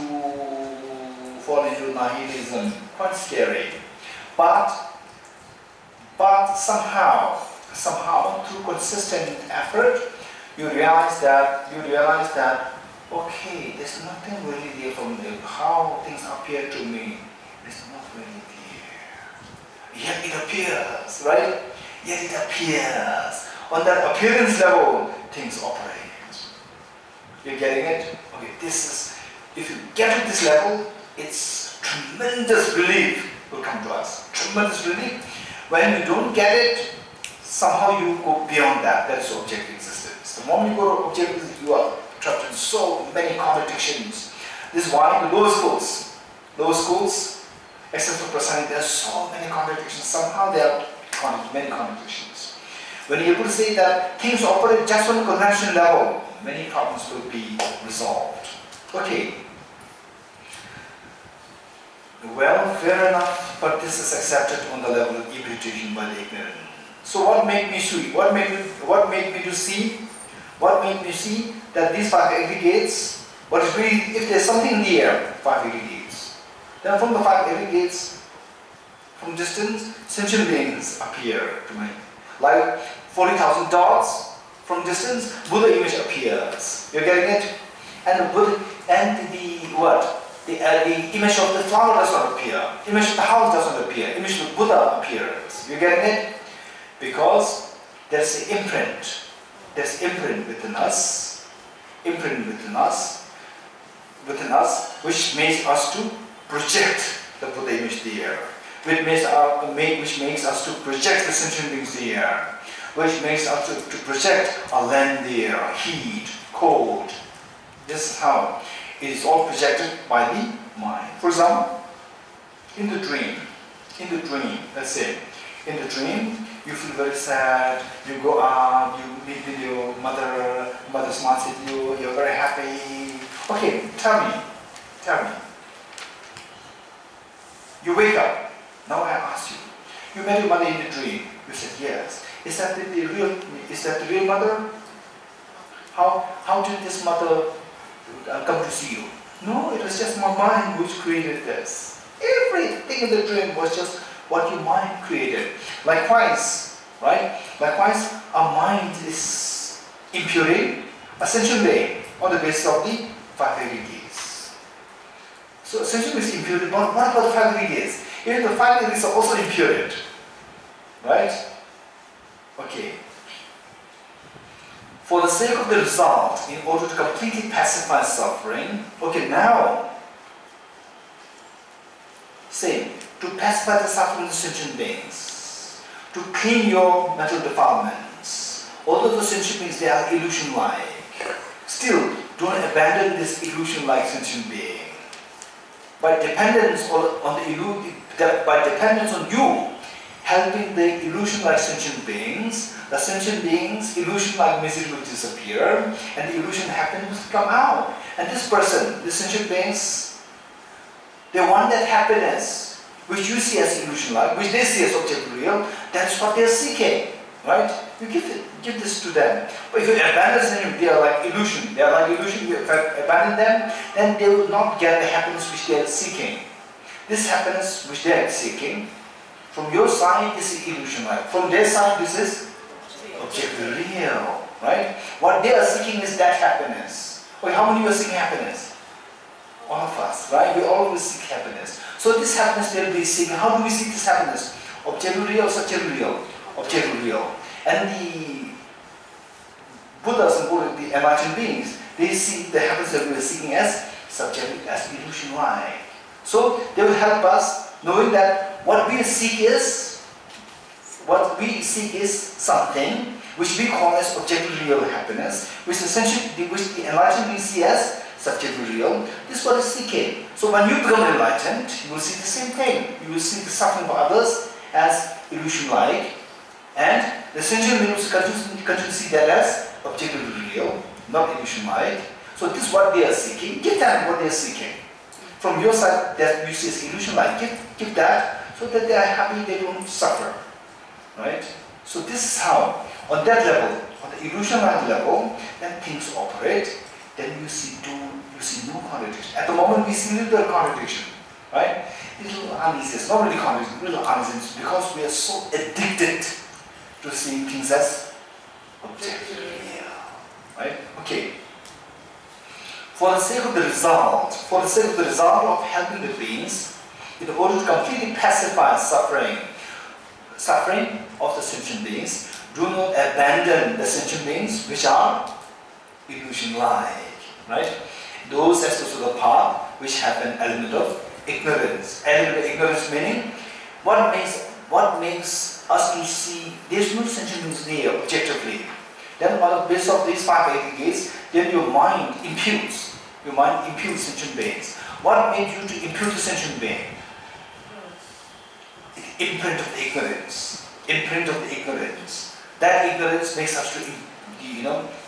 fall into nihilism. Quite scary. But somehow, through consistent effort, you realize that, okay, there's nothing really there from how things appear to me. There's not really there. Yet it appears, right? Yet it appears. On that appearance level, things operate. You're getting it? Okay, this is, if you get to this level, it's tremendous relief will come to us. Tremendous relief. When you don't get it, somehow you go beyond that. That's objective existence. The moment you go to objective existence, you are trapped in so many contradictions. This is why in the lower schools, except for personality, there are so many contradictions. Somehow there are many contradictions. When you're able to say that things operate just on the conventional level, many problems will be resolved. Okay. Well, fair enough, but this is accepted on the level of imputation by the ignorant. So what made me see? What made me see that these 5 aggregates, what is really, if there's something there, 5 aggregates. Then from the 5 aggregates, from distance, sentient beings appear to me. Like 40,000 dots, from distance, Buddha image appears. You're getting it? And the Buddha, and the what? The image of the flower does not appear. Image of the house does not appear. Image of the Buddha appears. You're getting it? Because there's an imprint. There's imprint within us. Imprint within us, which makes us to project the Buddha image there. Which makes us to project the sentient beings there. Which makes us to project a land there, heat, cold. This is how it is all projected by the mind. For example, in the dream, let's say, in the dream, you feel very sad, you go out, you meet with your mother smiles at you, you're very happy. Okay, tell me. You wake up. Now I ask you, you met your mother in the dream. You said yes. Is that the real mother? How did this mother come to see you? No, it was just my mind which created this. Everything in the dream was just what your mind created. Likewise, right? Likewise, our mind is imputing a sentient being on the basis of the 5 aggregates. So sentient being is imputed, but what about the 5 aggregates? Even the 5 aggregates are also imputed. Right? Okay. For the sake of the result, in order to completely pacify suffering, okay, now, say, to pacify the suffering of the sentient beings, to clean your mental defilements, although the sentient beings, they are illusion-like, still, don't abandon this illusion-like sentient being. By dependence on you, helping the illusion-like sentient beings, the sentient beings, illusion-like misery will disappear, and the illusion happiness will come out. And this person, the sentient beings, they want that happiness, which you see as illusion-like, which they see as objectively real. That's what they're seeking. right? You give this to them. But if you abandon them, they are like illusion. They are like illusion. If you abandon them, then they will not get the happiness which they are seeking. This happiness which they are seeking, from your side, this is illusion, right? From their side, this is objective real, right? What they are seeking is that happiness. Okay, how many are seeking happiness? All of us, right? We always seek happiness. So this happiness they will be seeking. How do we seek this happiness? Objective real, subjective real. Objective real. And the Buddhas and the enlightened beings, they see the happiness that we are seeking as subjective, as illusion-like. So they will help us knowing that what we seek is something which we call as objective real happiness, which essentially the enlightened beings see as subjective real. This is what is seeking. So when you become enlightened, you will see the same thing. You will see the suffering of others as illusion-like, and the sentient beings continue to see that as objectively real, not illusion-like. So this is what they are seeking. Give them what they are seeking. From your side, that you see as illusion-like, give that so that they are happy, they don't suffer. Right? So this is how, on that level, on the illusion-like level, then things operate. Then you see no contradiction. At the moment, we see little contradiction. Right? Little uneasiness, not really contradiction, little uneasiness, because we are so addicted to seeing things as objectively real. Right? Okay. For the sake of the result of helping the beings, in order to completely pacify suffering of the sentient beings, do not abandon the sentient beings which are illusion-like. Right? Those aspects of the path which have an element of ignorance. Element of ignorance meaning, what makes us to see there's no sentient beings there objectively. Then on the basis of these 5 aggregates, then your mind imputes sentient beings. What made you to impute the sentient being? Imprint of the ignorance. Imprint of the ignorance. That ignorance makes us to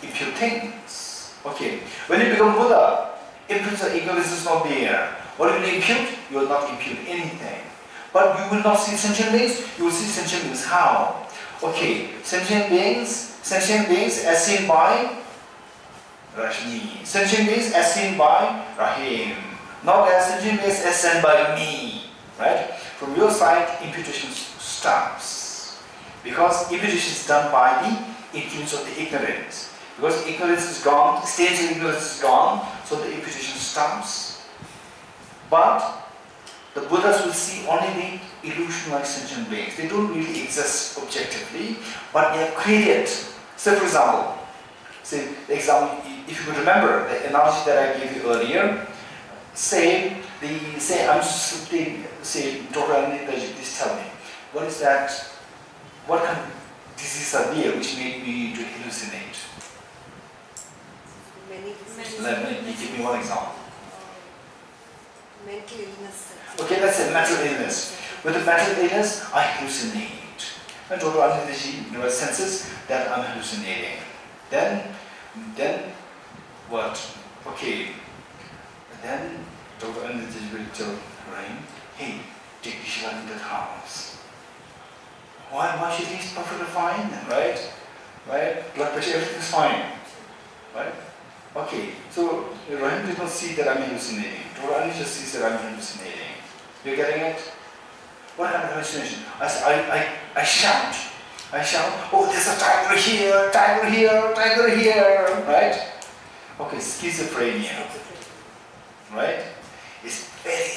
impute things. Okay. When you become Buddha, imprint of ignorance is not there. What will you impute? You will not impute anything. But you will not see sentient beings, you will see sentient beings. How? Okay, sentient beings as seen by Rashmi. Sentient beings as seen by Rahim. Not as sentient beings as seen by me. Right? From your side, imputation stops. Because imputation is done by the influence of the ignorance. Because ignorance is gone, stage of ignorance is gone, so the imputation stops. But the Buddhas will see only the illusion-like sentient beings. They don't really exist objectively, but they are created. Say, for example, if you could remember the analogy that I gave you earlier, Dr. Anita, please tell me, what is that? What kind of diseases are there which made me to hallucinate? Many diseases. Let me give me one example. Mental illness. Okay, let's say mental illness. With the mental illness, I hallucinate. And Dr. Anita senses that I'm hallucinating. Then what? Okay. Then Dr. Anita will tell Rain, hey, take Geshela into the house. Why should he be perfectly fine? Right? Blood pressure, everything's fine. Right? Okay, so Rahim did not see that I'm hallucinating. Dr. just sees that I'm hallucinating. You're getting it? What kind of hallucination? I shout, oh, there's a tiger here, right? Okay, schizophrenia, right? It's very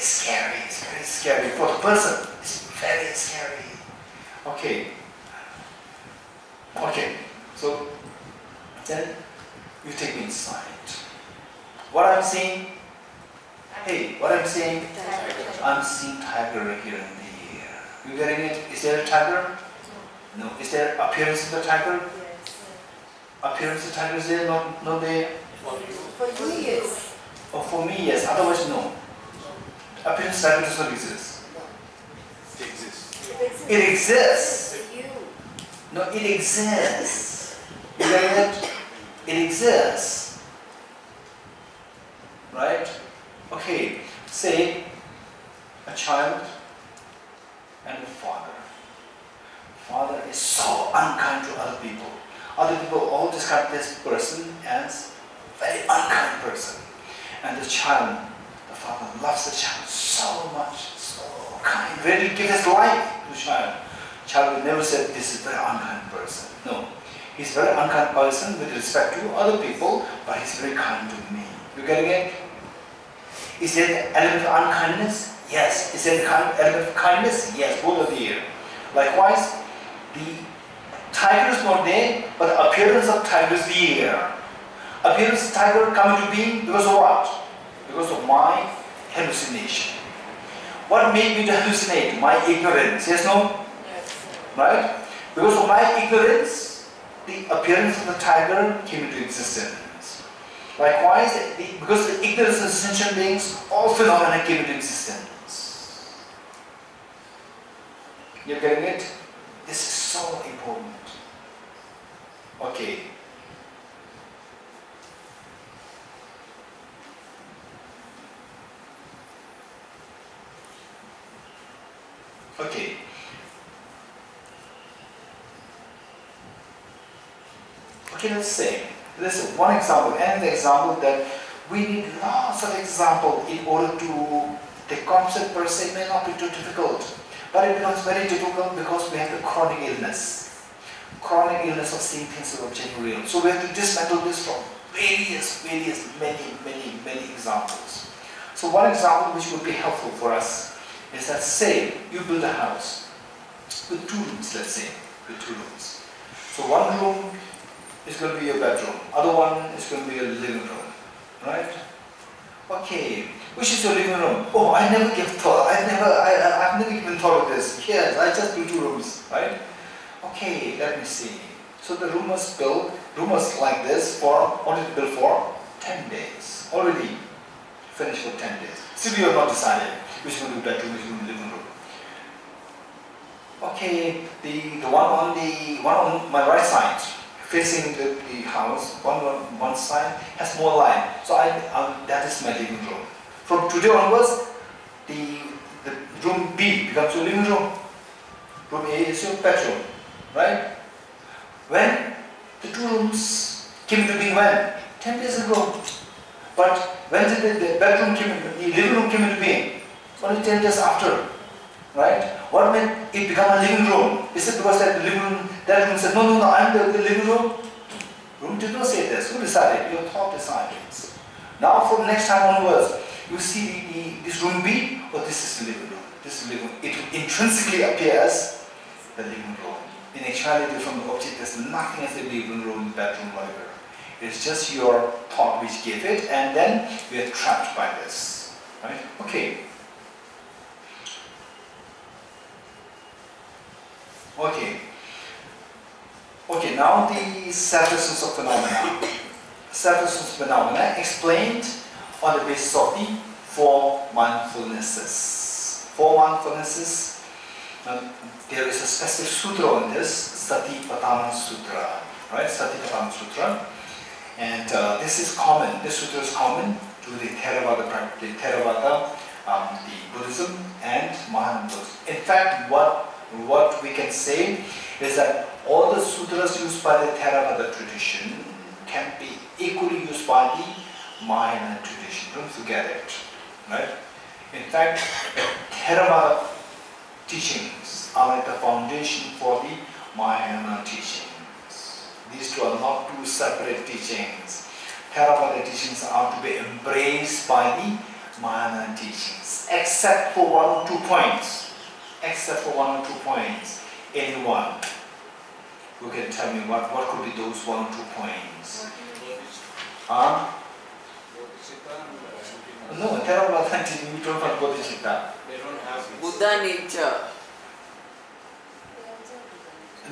scary for the person. It's very scary. Okay, so then you take me inside. What I'm seeing? I'm seeing tiger here and there. You getting it? Is there a tiger? No. Is there appearance of the tiger? Yes. Appearance of the tiger is there? No there? For you, yes. Oh, for me, yes. Otherwise, no. Appearance of the tiger does not exist. It exists. It exists. You. No, it exists. You getting it? It exists. Right? Okay, say a child and a father. father is so unkind to other people. Other people all describe this person as a very unkind person. And the child, the father loves the child so much, so kind, ready to give his life to the child. Child will never say, this is a very unkind person. No. He's a very unkind person with respect to other people, but he's very kind to me. You getting it? Is there the element of unkindness? Yes. Is there the element of kindness? Yes, both are there. Likewise, the tiger is not there, but the appearance of tiger is there. Appearance of tiger come into being because of what? Because of my hallucination. What made me to hallucinate? My ignorance. Yes, no? Yes. Right? Because of my ignorance, the appearance of the tiger came into existence. Likewise, because of the ignorance of sentient beings, all phenomena came into existence. You're getting it? This is so important. Okay. Okay. Okay, let's say, listen, one example, and the example that we need lots of examples in order to, the concept per se may not be too difficult, but it becomes very difficult because we have the chronic illness. Chronic illness of seeing things as objective real. So we have to dismantle this from many examples. So one example which would be helpful for us is that, say, you build a house with 2 rooms, let's say, with 2 rooms. So one room is going to be your bedroom, other one is going to be your living room, right? Okay, which is your living room? Oh, I've never even thought of this. Yes, I just built 2 rooms, right? Okay, let me see. So the room was built, room was like this for, only built for 10 days. Already finished for 10 days. Still you have not decided which one will be bedroom, which one will be living room. Okay, the one on my right side, facing the house, one side has more light. So that is my living room. From today onwards, the room B becomes your living room. Room A is your bedroom, right? When the 2 rooms came into being, when? 10 days ago. But when did the bedroom came, the living room came into being? Only 10 days after, right? What made it become a living room? Is it because that room said, no, I'm the living room? Room did not say this. Who decided? Your thought decided. Now from next time onwards, you see this room B, or this is the living room. This is the living room. It will intrinsically appear as the living room. In actuality, from the object, there's nothing as the living room, bedroom, whatever. It's just your thought which gave it, and then we are trapped by this. Right? Okay. Okay, now the self-essence of phenomena. Self-essence of phenomena explained on the basis of the 4 mindfulnesses. 4 mindfulnesses, there is a specific sutra on this, Satipatthana Sutra, right? Satipatthana Sutra. And this is common, this sutra is common to the Theravada, the Buddhism and Mahayana Buddhism. In fact, what we can say is that all the sutras used by the Theravada tradition can be equally used by the Mahayana tradition. Don't forget it, right? In fact, Theravada teachings are like the foundation for the Mahayana teachings. These 2 are not 2 separate teachings. Theravada teachings are to be embraced by the Mahayana teachings, except for 1 or 2 points. Except for 1 or 2 points. Anyone who can tell me what could be those 1 or 2 points? No, Theravada teaching, we don't have Bodhisattva. They don't have Buddha nature.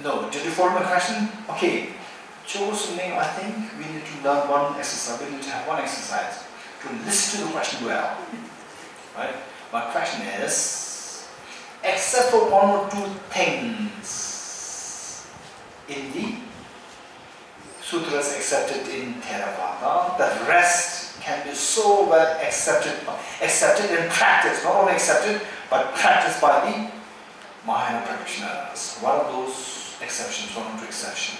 No, did you follow my question? Okay. Choe's name, I think we need to learn one exercise. We need to have one exercise to listen to the question well. Right? My question is, except for 1 or 2 things in the sutras accepted in Theravada, the rest can be so well accepted and practiced, not only accepted, but practiced by the Mahayana practitioners. What are those exceptions? One or two exceptions.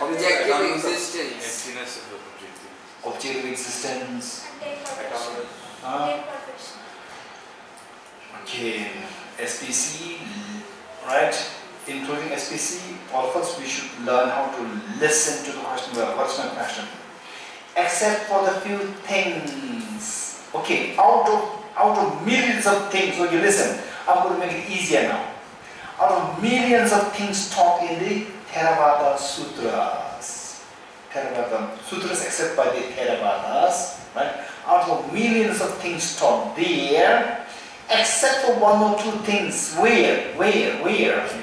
Objective existence. Emptiness of the objective. Objective existence. And perfection. Huh? Perfection. Okay, SPC, right? Including SPC, all of us, we should learn how to listen to the question well. What's my question? Except for the few things. Okay, out of millions of things, okay, listen, I'm going to make it easier now. Out of millions of things taught in the Theravada Sutras, Theravada Sutras except by the Theravadas, right? Out of millions of things taught there, except for one or two things. Where? In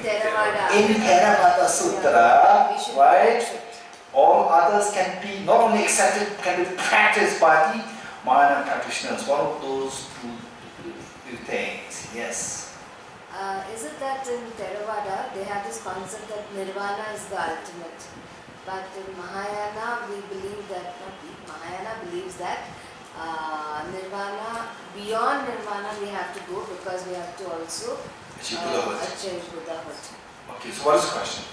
Theravada. In Theravada Sutra, right? All others can be not only accepted, can be practiced by the Mahayana practitioners. One of those two things, yes. Is it that in Theravada they have this concept that nirvana is the ultimate, but in Mahayana we believe that, Mahayana believes that nirvana, beyond nirvana we have to go because we have to also Achieve Buddhahood. achieve Buddhahood. Okay, so what is the question?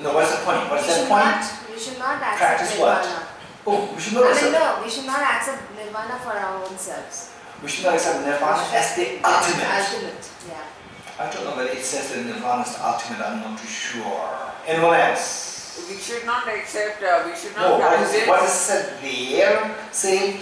No, what's the point? What's that point? We should not accept Practice what? nirvana. Oh, we should not accept. No, we should not accept nirvana for our own selves. We should not accept nirvana as the ultimate. Ultimate, yeah. I don't know whether it says that nirvana is the ultimate. I'm not too sure. Anyone else? We should not accept, we should No, not what is said there? Say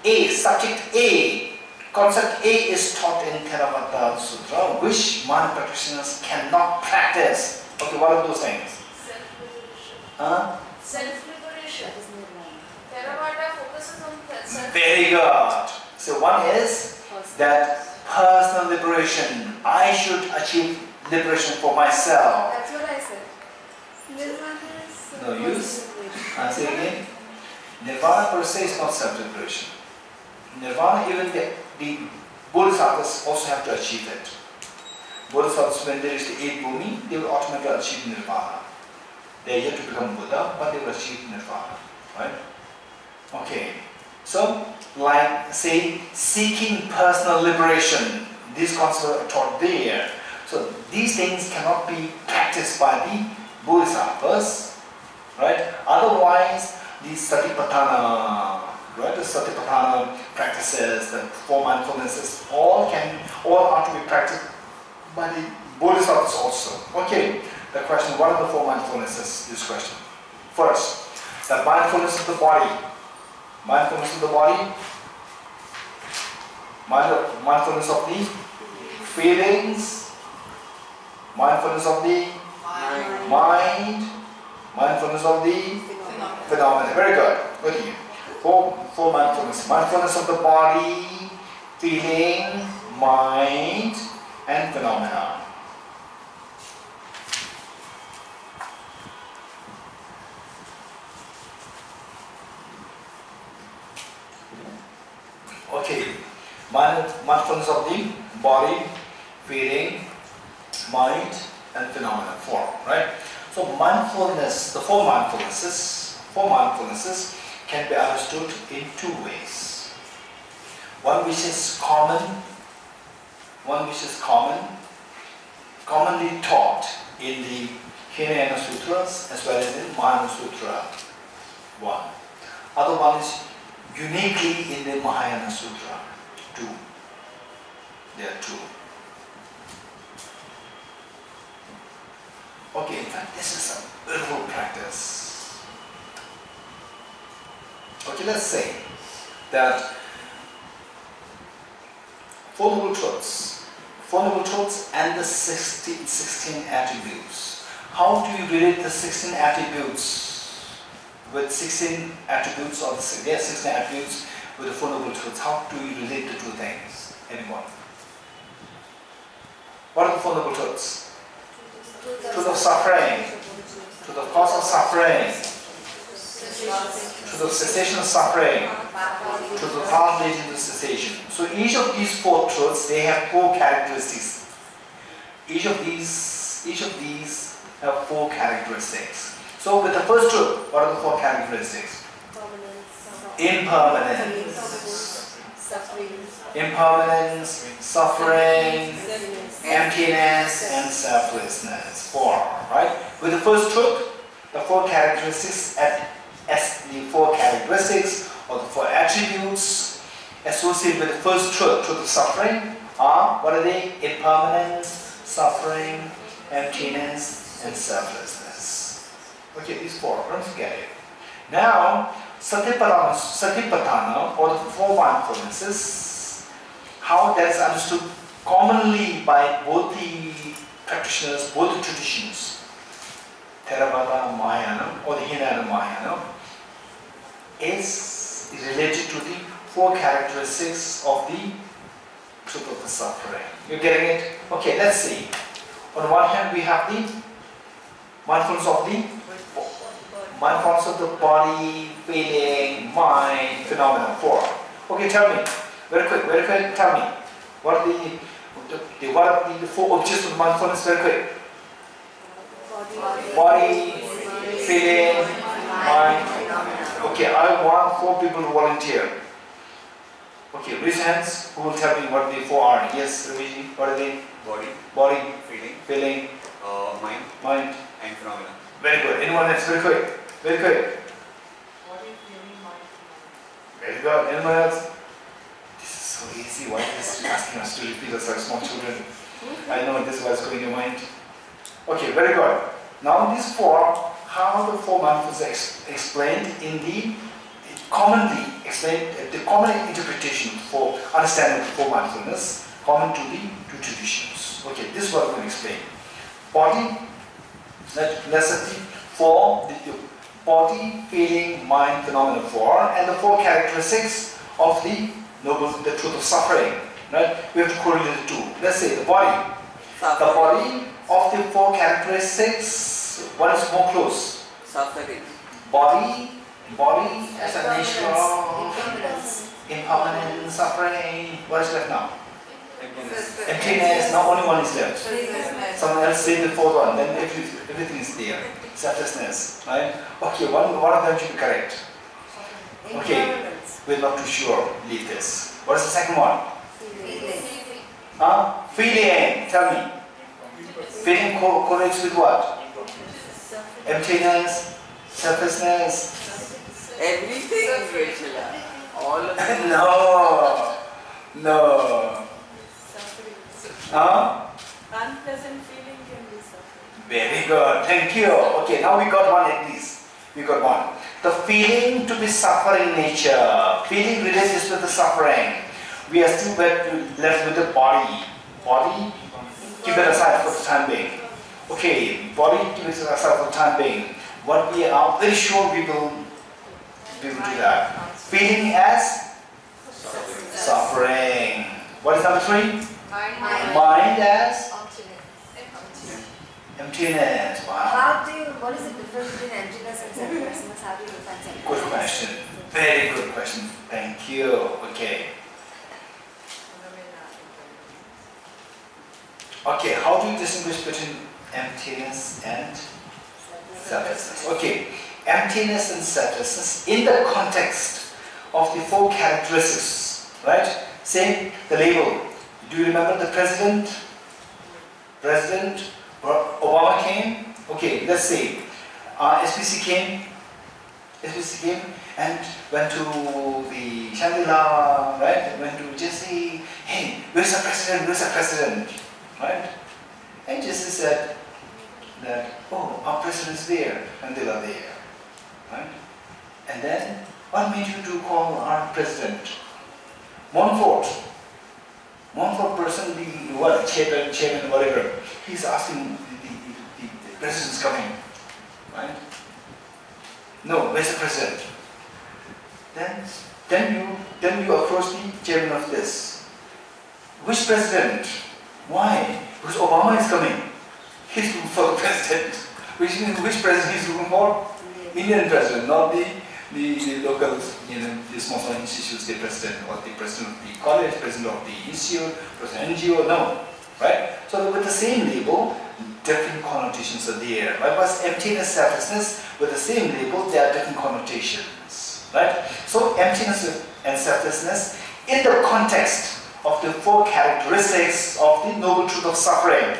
A, subject A, concept A is taught in Theravada Sutra, which Mahayana practitioners cannot practice. Okay, what are those things? Self-liberation. Huh? Self-liberation. That is nirvana. Theravada focuses on self. Very good. So one is that personal liberation. I should achieve liberation for myself. That's what I said. Nirvana is No use. liberation. Say again. Nirvana per se is not self-liberation. Nirvana, even the Bodhisattvas also have to achieve it. Bodhisattvas, when they reach the 8th bhumi, they will automatically achieve nirvana. They are yet to become Buddha, but they will achieve nirvana. Right? Okay. So, like, say, seeking personal liberation, these concepts are taught there. So, these things cannot be practiced by the Bodhisattvas, right? Otherwise, the Satipatthana, right? The Satipatthana practices, the four mindfulnesses, all are to be practiced by the Bodhisattvas also. Okay, the question, what are the four mindfulnesses? This question. First, the mindfulness of the body. Mindfulness of the body, mindfulness of the feelings, mindfulness of the mind, mindfulness of the phenomena. Very good. Good to you. Four mindfulness. Mindfulness of the body, feeling, mind, and phenomena. Okay, mindfulness of the body, feeling, mind, and phenomena. Four, right? So mindfulness, the four mindfulnesses can be understood in two ways. One which is commonly taught in the Hinayana Sutras as well as in Mahayana Sutra. One. Other one is uniquely in the Mahayana Sutra. Two. There are two. Okay, in fact, this is a beautiful practice. Okay, let's say that Four Noble Truths and the 16 attributes. How do you relate the 16 attributes with 16 attributes or the 16 attributes with the Four Noble Truths? How do you relate the two things? Anyone? What are the Four Noble Truths? Truth of suffering, truth of cause of suffering, truth of cessation of suffering, truth of path leading to cessation. So each of these four truths, they have four characteristics. Each of these have four characteristics. So with the first truth, what are the four characteristics? Impermanence, suffering, emptiness, emptiness and selflessness. 4, right? With the first truth, the 4 characteristics as the 4 characteristics or the 4 attributes associated with the first truth, truth of suffering, are, what are they? Impermanence, suffering, emptiness, and selflessness. Okay, these 4, don't forget it. Now, Satipatthana, or the 4 mindfulnesses, how that is understood commonly by both the practitioners, both the traditions, Theravada, Mahayana, or the Hinayana Mahayana, is related to the 4 characteristics of the truth of the suffering. You're getting it? Okay, let's see. On one hand, we have the mindfulness of the body, feeling, mind, phenomena. 4. Okay, tell me, very quick, tell me, what are the 4 objects of mindfulness? Very quick. Body, feeling, mind. Okay, I want 4 people to volunteer. Okay, raise hands. Who will tell me what the 4 are? Yes, Raviji, what are they? Body, feeling, mind, and phenomena. Very good. Anyone else? Very quick. Body, feeling, mind. Very good. Anyone else? This is so easy. Why is asking us to repeat as like small children? I know this was going in your mind. Okay, very good. Now these 4, how the 4 mindfulness explained in the commonly explained, the common interpretation for understanding the 4 mindfulness, common to the 2 traditions. Okay, this is what we're going to explain. Body, necessity for the body, feeling, mind, phenomena 4, and the 4 characteristics of the truth of suffering. Right? We have to correlate the 2. Let's say the body. The body of the 4 characteristics, what is more close? Suffering. Body as a nature of impermanence, suffering. What is left now? Emptiness. Now only one is left. Someone else say the 4th one, then everything is there. Selflessness, right? Okay, one of them should be correct. Okay, we're not too sure. Leave this. What is the second one? Feeling. Tell me. Feeling correlates with what? Emptiness, selflessness. Everything, Geshela. All of it. No. Unpleasant feeling can be suffering. Very good. Thank you. Okay, now we got one at least. We got one. The feeling to be suffering nature. Feeling relates with the suffering. We are still left with the body. Body, keep it aside for the time being. Okay, body, keep it aside for the time being. What we are very sure we will do that. Feeling as suffering. What is number 3? Mind as emptiness. Wow. What is the difference between emptiness and selflessness? How do you define selflessness? Good question. Very good question. Thank you. Okay. Okay, how do you distinguish between emptiness and selflessness? Okay, emptiness and selflessness in the context of the 4 characteristics, right? Say the label. Do you remember the president? Obama came. Okay, let's say SPC came and went to the Shantideva, right? Went to Geshe. Hey, where's the president? Right? And Geshe said that, oh, our president is there and they are there. Right? And then, what made you to call our president? Montfort person, the chairman, whatever, he's asking the president's coming. Right? No, where's the president? Then you approach the chairman of this. Which president? Why? Because Obama is coming. He's looking for the president. Which president he's looking for? Indian president, not the local, the small institutes, the president or the president of the college, president of the institute, president of NGO, no. Right? So with the same label, different connotations are there. Likewise, emptiness, selflessness, with the same label, there are different connotations. Right? So emptiness and selflessness in the context of the four characteristics of the noble truth of suffering.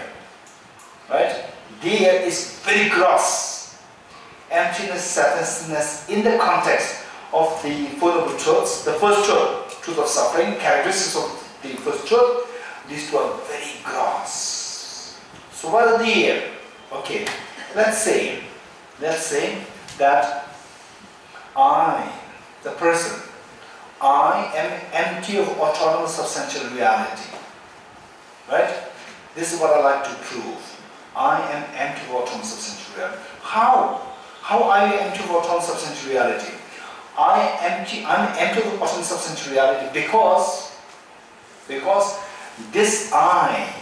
Right? There is very gross emptiness, selflessness in the context of the Four Noble Truths. The first truth of suffering, characteristics of the first truth, these two are very gross. So what are they? Okay, let's say that I, the person, I am empty of autonomous substantial reality. Right? This is what I like to prove. I am empty of autonomous substantial reality. How? How are you empty of autonomous substantial reality? I'm empty of autonomous substantial reality because this I,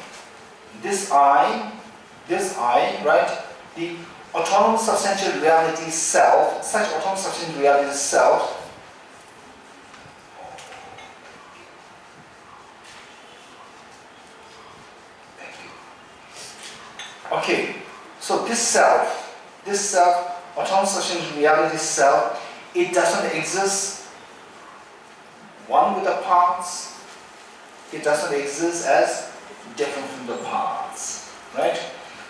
right? The autonomous substantial reality self, such autonomous substantial reality self, okay, so this self, autonomous substantial reality self, it doesn't exist one with the parts, it doesn't exist as different from the parts, right?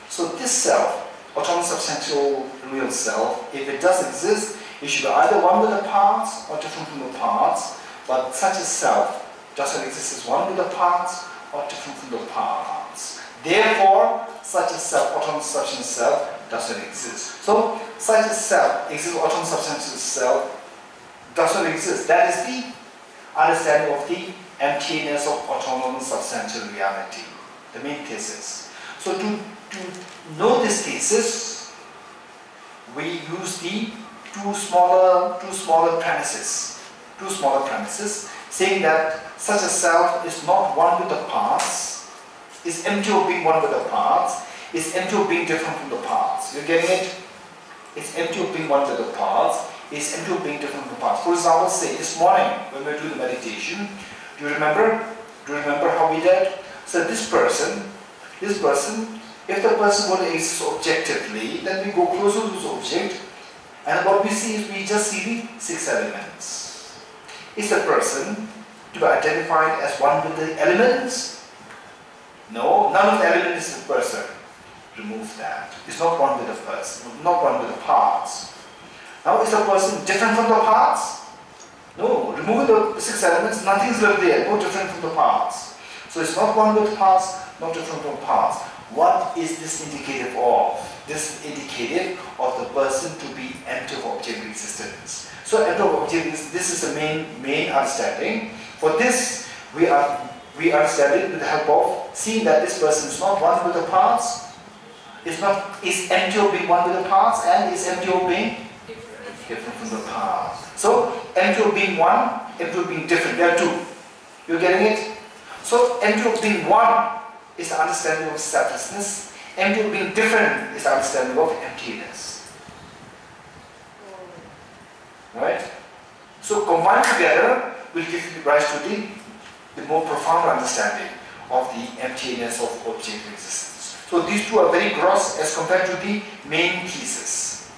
So this self, autonomous substantial real self, if it does exist, it should be either one with the parts or different from the parts, but such a self doesn't exist as one with the parts or different from the parts. Therefore, such a self, autonomous substantial self, doesn't exist. So, such a self, autonomous substantial self, doesn't exist. That is the understanding of the emptiness of autonomous substantial reality, the main thesis. So, to know this thesis, we use the two smaller premises, saying that such a self is not one with the parts, is empty of being one with the parts, is empty of being different from the parts. You're getting it? It's empty of being one with the parts, is empty of being different from the parts. For example, say this morning when we were doing meditation, do you remember? Do you remember how we did? So this person, if the person were to exist objectively, then we go closer to this object, and what we see is we just see the 6 elements. Is the person to be identified as one with the elements? No, none of the elements is the person. Remove that. It's not one with the person, not one with the parts. Now, is the person different from the parts? No, remove the 6 elements, nothing is left there, no different from the parts. So it's not one with parts, not different from parts. What is this indicative of? This is indicative of the person to be empty of objective existence. So empty of objective existence, this is the main understanding. For this, we understand it with the help of seeing that this person is not one with the parts, is empty of being one with the parts, and is empty of being different from the parts. So empty of being one, empty of being different. There are two. You're getting it? So empty of being one is the understanding of selflessness. Empty of being different is the understanding of emptiness. Right? So combined together will give rise to the more profound understanding of the emptiness of objective existence. So these two are very gross as compared to the main thesis.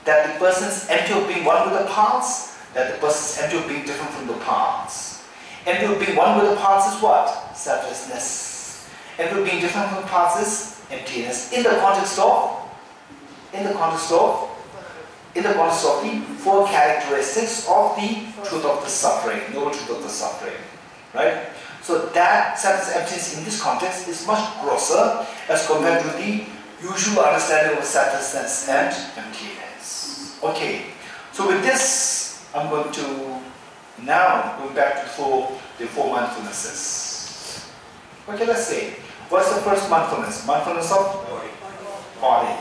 That the person is empty of being one with the parts, that the person is empty of being different from the parts. Empty of being one with the parts is what? Selflessness. Empty of being different from the parts is emptiness. In the context of the 4 characteristics of the truth of the suffering, noble truth of the suffering, right? So that sense of emptiness in this context is much grosser as compared to the usual understanding of selflessness and emptiness. Okay, so with this, I'm going to now go back to the four mindfulnesses. Okay, let's see. What's the first mindfulness? Mindfulness of body.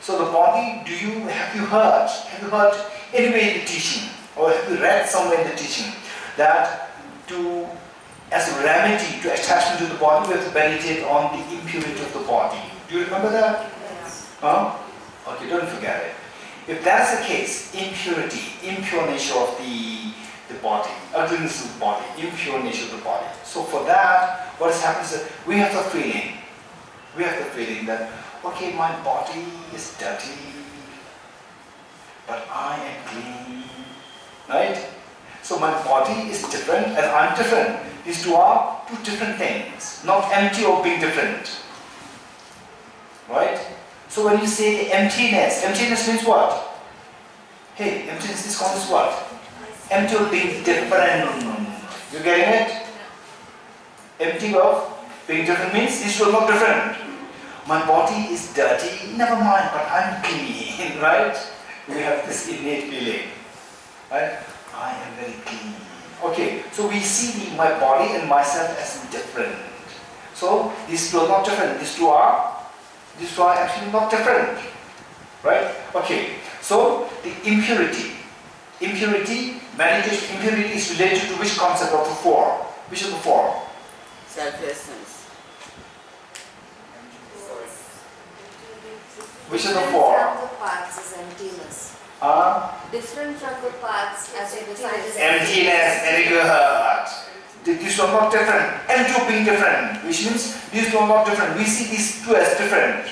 So the body, have you heard anyway in the teaching, or have you read somewhere in the teaching that as a remedy to attachment to the body, we have to meditate on the impurity of the body. Do you remember that? Yes. Huh? Okay, don't forget it. If that's the case, impurity, impure nature of the body, ugliness of the body, impure nature of the body. So for that, what has happened is that we have the feeling that, okay, my body is dirty, but I am clean, right? So my body is different and I'm different. these two are two different things, not empty or being different. Right? So when you say the emptiness, emptiness means what? Hey, emptiness is called as what? Empty of being different. You getting it? Empty of being different means these two are not different. My body is dirty, never mind, but I'm clean, right? We have this innate feeling, right? I am very clean. Okay, so we see my body and myself as different. So these two are not different. These two are actually not different, right? Okay, so the impurity, meditation impurity is related to which concept of the four? Which of the four? Self-essence. Which of the four? Different from the parts is emptiness. Different from the parts as you define as Emptiness, very good. These are not different. Empty of being different, which means these two are not different. We see these two as different.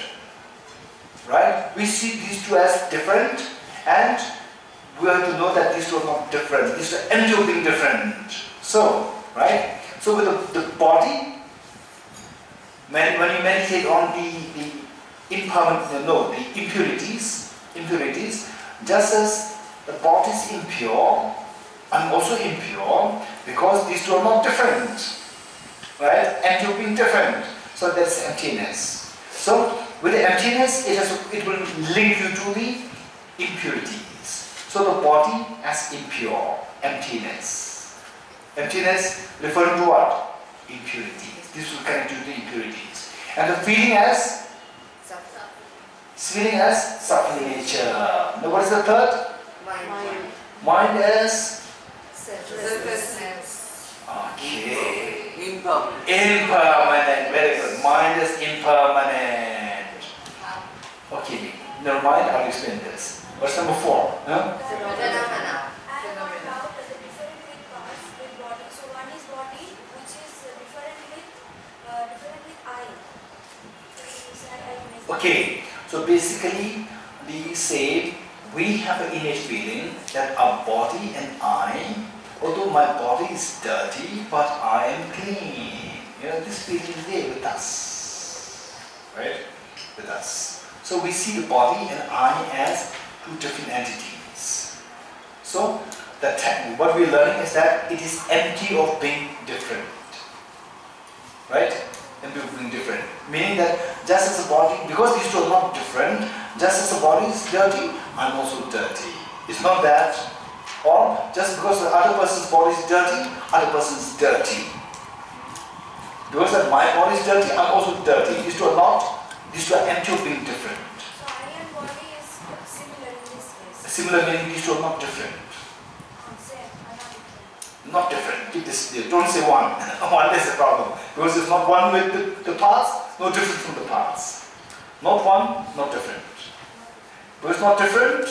Right? We see these two as different, and we have to know that these two are not different. These are empty of being different. So, right? So with the body, when you meditate on the impermanent, the impurities, just as the body is impure, I'm also impure because these two are not different, right? Empty of being different. So that's emptiness. So with the emptiness, it will link you to the impurities. So the body as impure, emptiness. Emptiness referring to what? Impurities. This will connect you to the impurities. And the feeling as suffering nature. Now what is the third? mind. Mind as Selflessness. okay. Impermanent. Impermanent. Very good. Mind is impermanent. Okay. Never mind. I'll explain this. What's number 4? Huh? Phenomena. I want out the different with parts with body. So one is body, which is different with I. Okay. So basically, we say we have an innate feeling that our body and I, although my body is dirty, but I am clean. You know, this feeling is there with us, right? With us. So we see the body and I as two different entities. So what we're learning is that it is empty of being different, right? Empty of being different. Meaning that just as the body, because these two are not different, just as the body is dirty, I'm also dirty. It's not that. Or just because the other person's body is dirty, other person is dirty. Because that my body is dirty, I'm also dirty. These two are empty of being different. So I and body is similar in this case. Similar meaning these two are not different. Same, are not different. Not different. Keep this clear. Don't say one. One is the problem. Because it's not one with the parts, no different from the parts. Not one, not different. Because not different,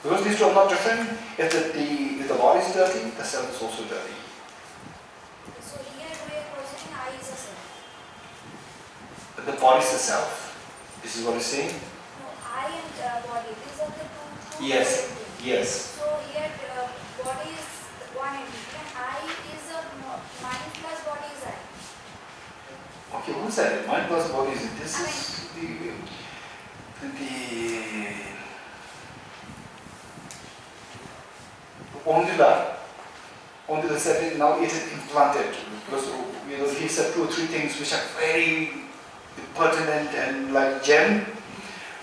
because these two are not different, if the body is dirty, the self is also dirty. So here we are positing I is a self. But the body is the self. This is what he's saying? No, I and body, these are the two Yes. entities. Yes. So here body is one entity and I is a mind plus body is I. Okay, who's that? Mind plus body is it? This I is only the said now it is implanted because he said 2 or 3 things which are very pertinent and like gem.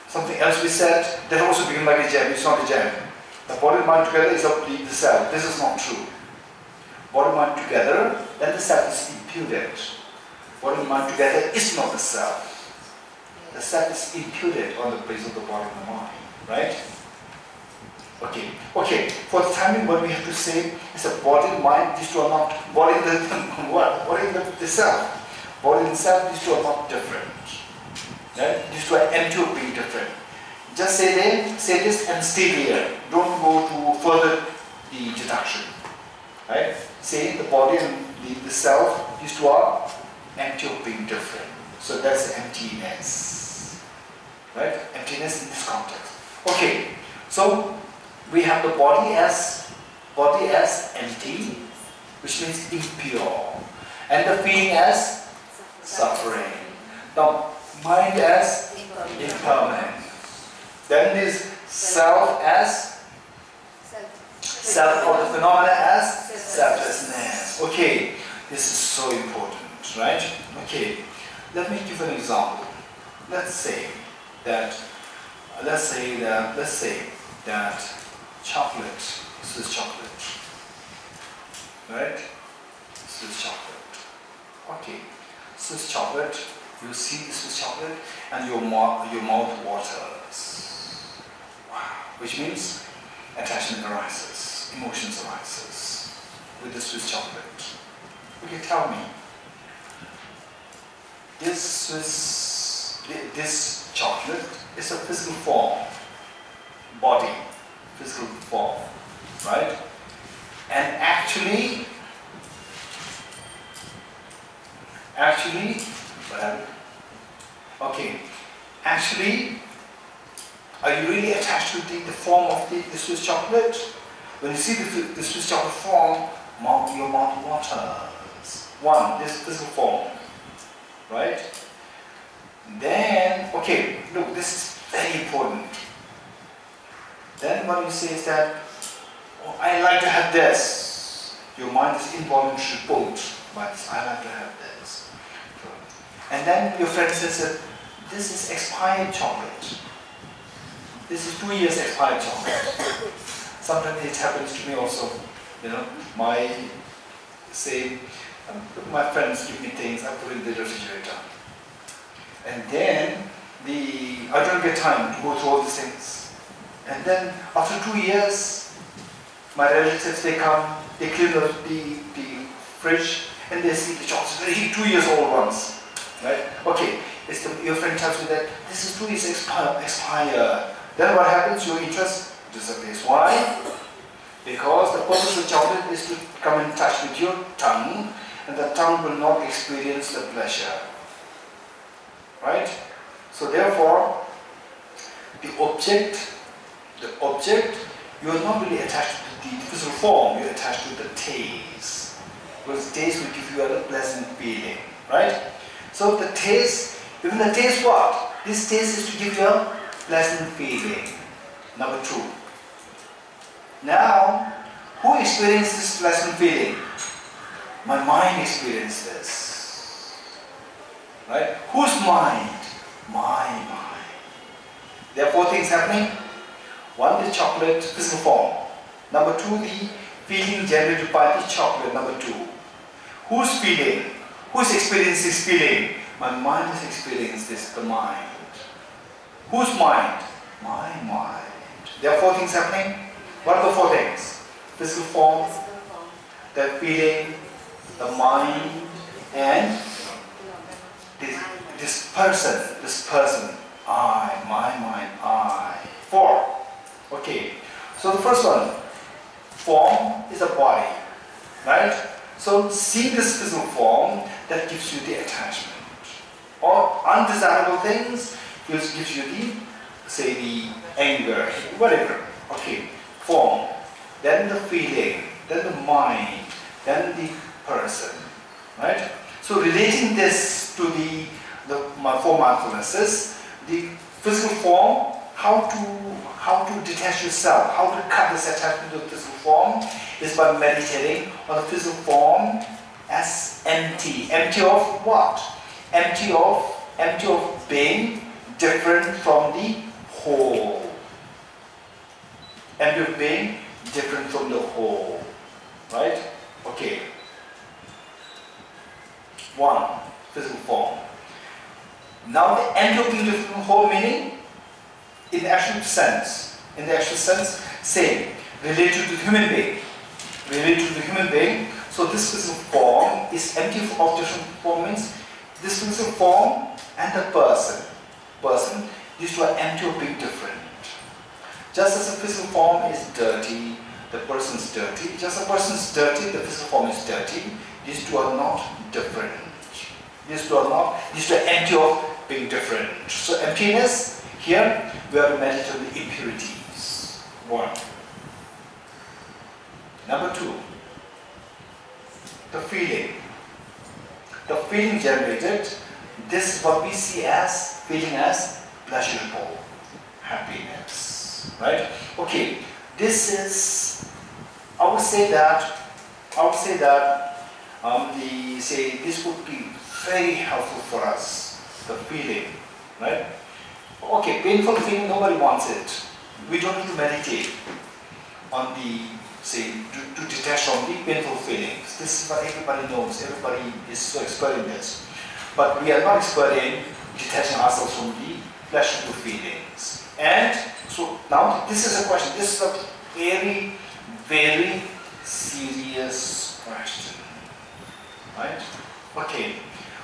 Something else we said that also became like a gem. It's not a gem. The body and mind together is of the self. This is not true. Body and mind together, then the self is imputed. Body and mind together is not the self. The self is imputed on the base of the body and the mind, right? Okay. Okay. For the timing, what we have to say is that body and mind, these two are not body and the what? Body and the self. Body and self, these two are not different. Right? These two are empty of being different. Just say this and stay there. Don't go to further the deduction. Right? Say the body and the self, these two are empty of being different. So that's emptiness. Right? Emptiness in this context. Okay. So we have the body as empty, which means impure. And the feeling as suffering. Now, mind as impermanent. Then this self as self, or the phenomena as selflessness. Okay, this is so important, right? Okay, let me give an example. Let's say that chocolate, Swiss chocolate, right? Swiss chocolate. Okay, Swiss chocolate. You see the Swiss chocolate, and your mouth waters. Wow, which means attachment arises, emotions arises with the Swiss chocolate. Okay, tell me, this chocolate is a physical form, body, physical form, right? And actually, okay, actually, are you really attached to the form of the Swiss chocolate? When you see the Swiss chocolate form, your mouth waters. One, this physical form, right? Then, okay, look, this is very important. Then what you say is that, oh, I like to have this. Your mind is involuntarily pulled by this, I like to have this. And then your friend says that this is expired chocolate. This is 2 years expired chocolate. Sometimes it happens to me also. You know, my friends give me things, I put in the refrigerator. And then I don't get time to go through all these things. And then after 2 years, my relatives, they come, they clean the fridge, and they see the chocolates very 2 years old ones. Right? Okay, your friend tells you that this is 2 years expired. Then what happens? Your interest disappears. Why? Because the purpose of chocolate is to come in touch with your tongue, and the tongue will not experience the pleasure. Right? So therefore, the object, you are not really attached to the physical form, you are attached to the taste. Because taste will give you a pleasant feeling. Right? So the taste, even the taste what? This taste is to give you a pleasant feeling. Number 2. Now, who experienced this pleasant feeling? My mind experienced this. Right? Whose mind? My mind. There are 4 things happening. 1, the chocolate, physical form. Number 2, the feeling generated by the chocolate. Number 2. Whose feeling? Who's experienced this feeling? My mind has experienced this, the mind. Whose mind? My mind. There are 4 things happening. What are the 4 things? Physical form, the feeling, the mind, and this person. I, my mind, I. 4. Okay. So the first one, form is a body, right? So see this physical form, that gives you the attachment. Or undesirable things gives you the anger, whatever. Okay, form, then the feeling, then the mind, then the person, right? So relating this to my 4 mindfulnesses, the physical form, how to detach yourself, how to cut this attachment to the physical form is by meditating on the physical form as empty. Empty of what? Empty of being different from the whole. Empty of being different from the whole. Right? Okay. 1, physical form. Now the empty of being different from the whole meaning, in the actual sense, same, related to the human being. So this physical form is empty of different form, means this physical form and the person, these two are empty of being different. Just as the physical form is dirty, the person is dirty. Just as the person is dirty, the physical form is dirty. These two are not different. These two are empty of being different. So emptiness, here we are meditate on the impurities. 1. Number 2, the feeling. the feeling generated, this is what we see as feeling as pleasurable, happiness, right? Okay, this is, I would say that this would be very helpful for us, the feeling, right? Okay, painful feeling, nobody wants it. We don't need to meditate on the, to detach from the painful feelings. This is what everybody knows, everybody is so expert in this. But we are not expert in detaching ourselves from the pleasurable feelings. And so now this is a question, this is a very, very serious question. Right?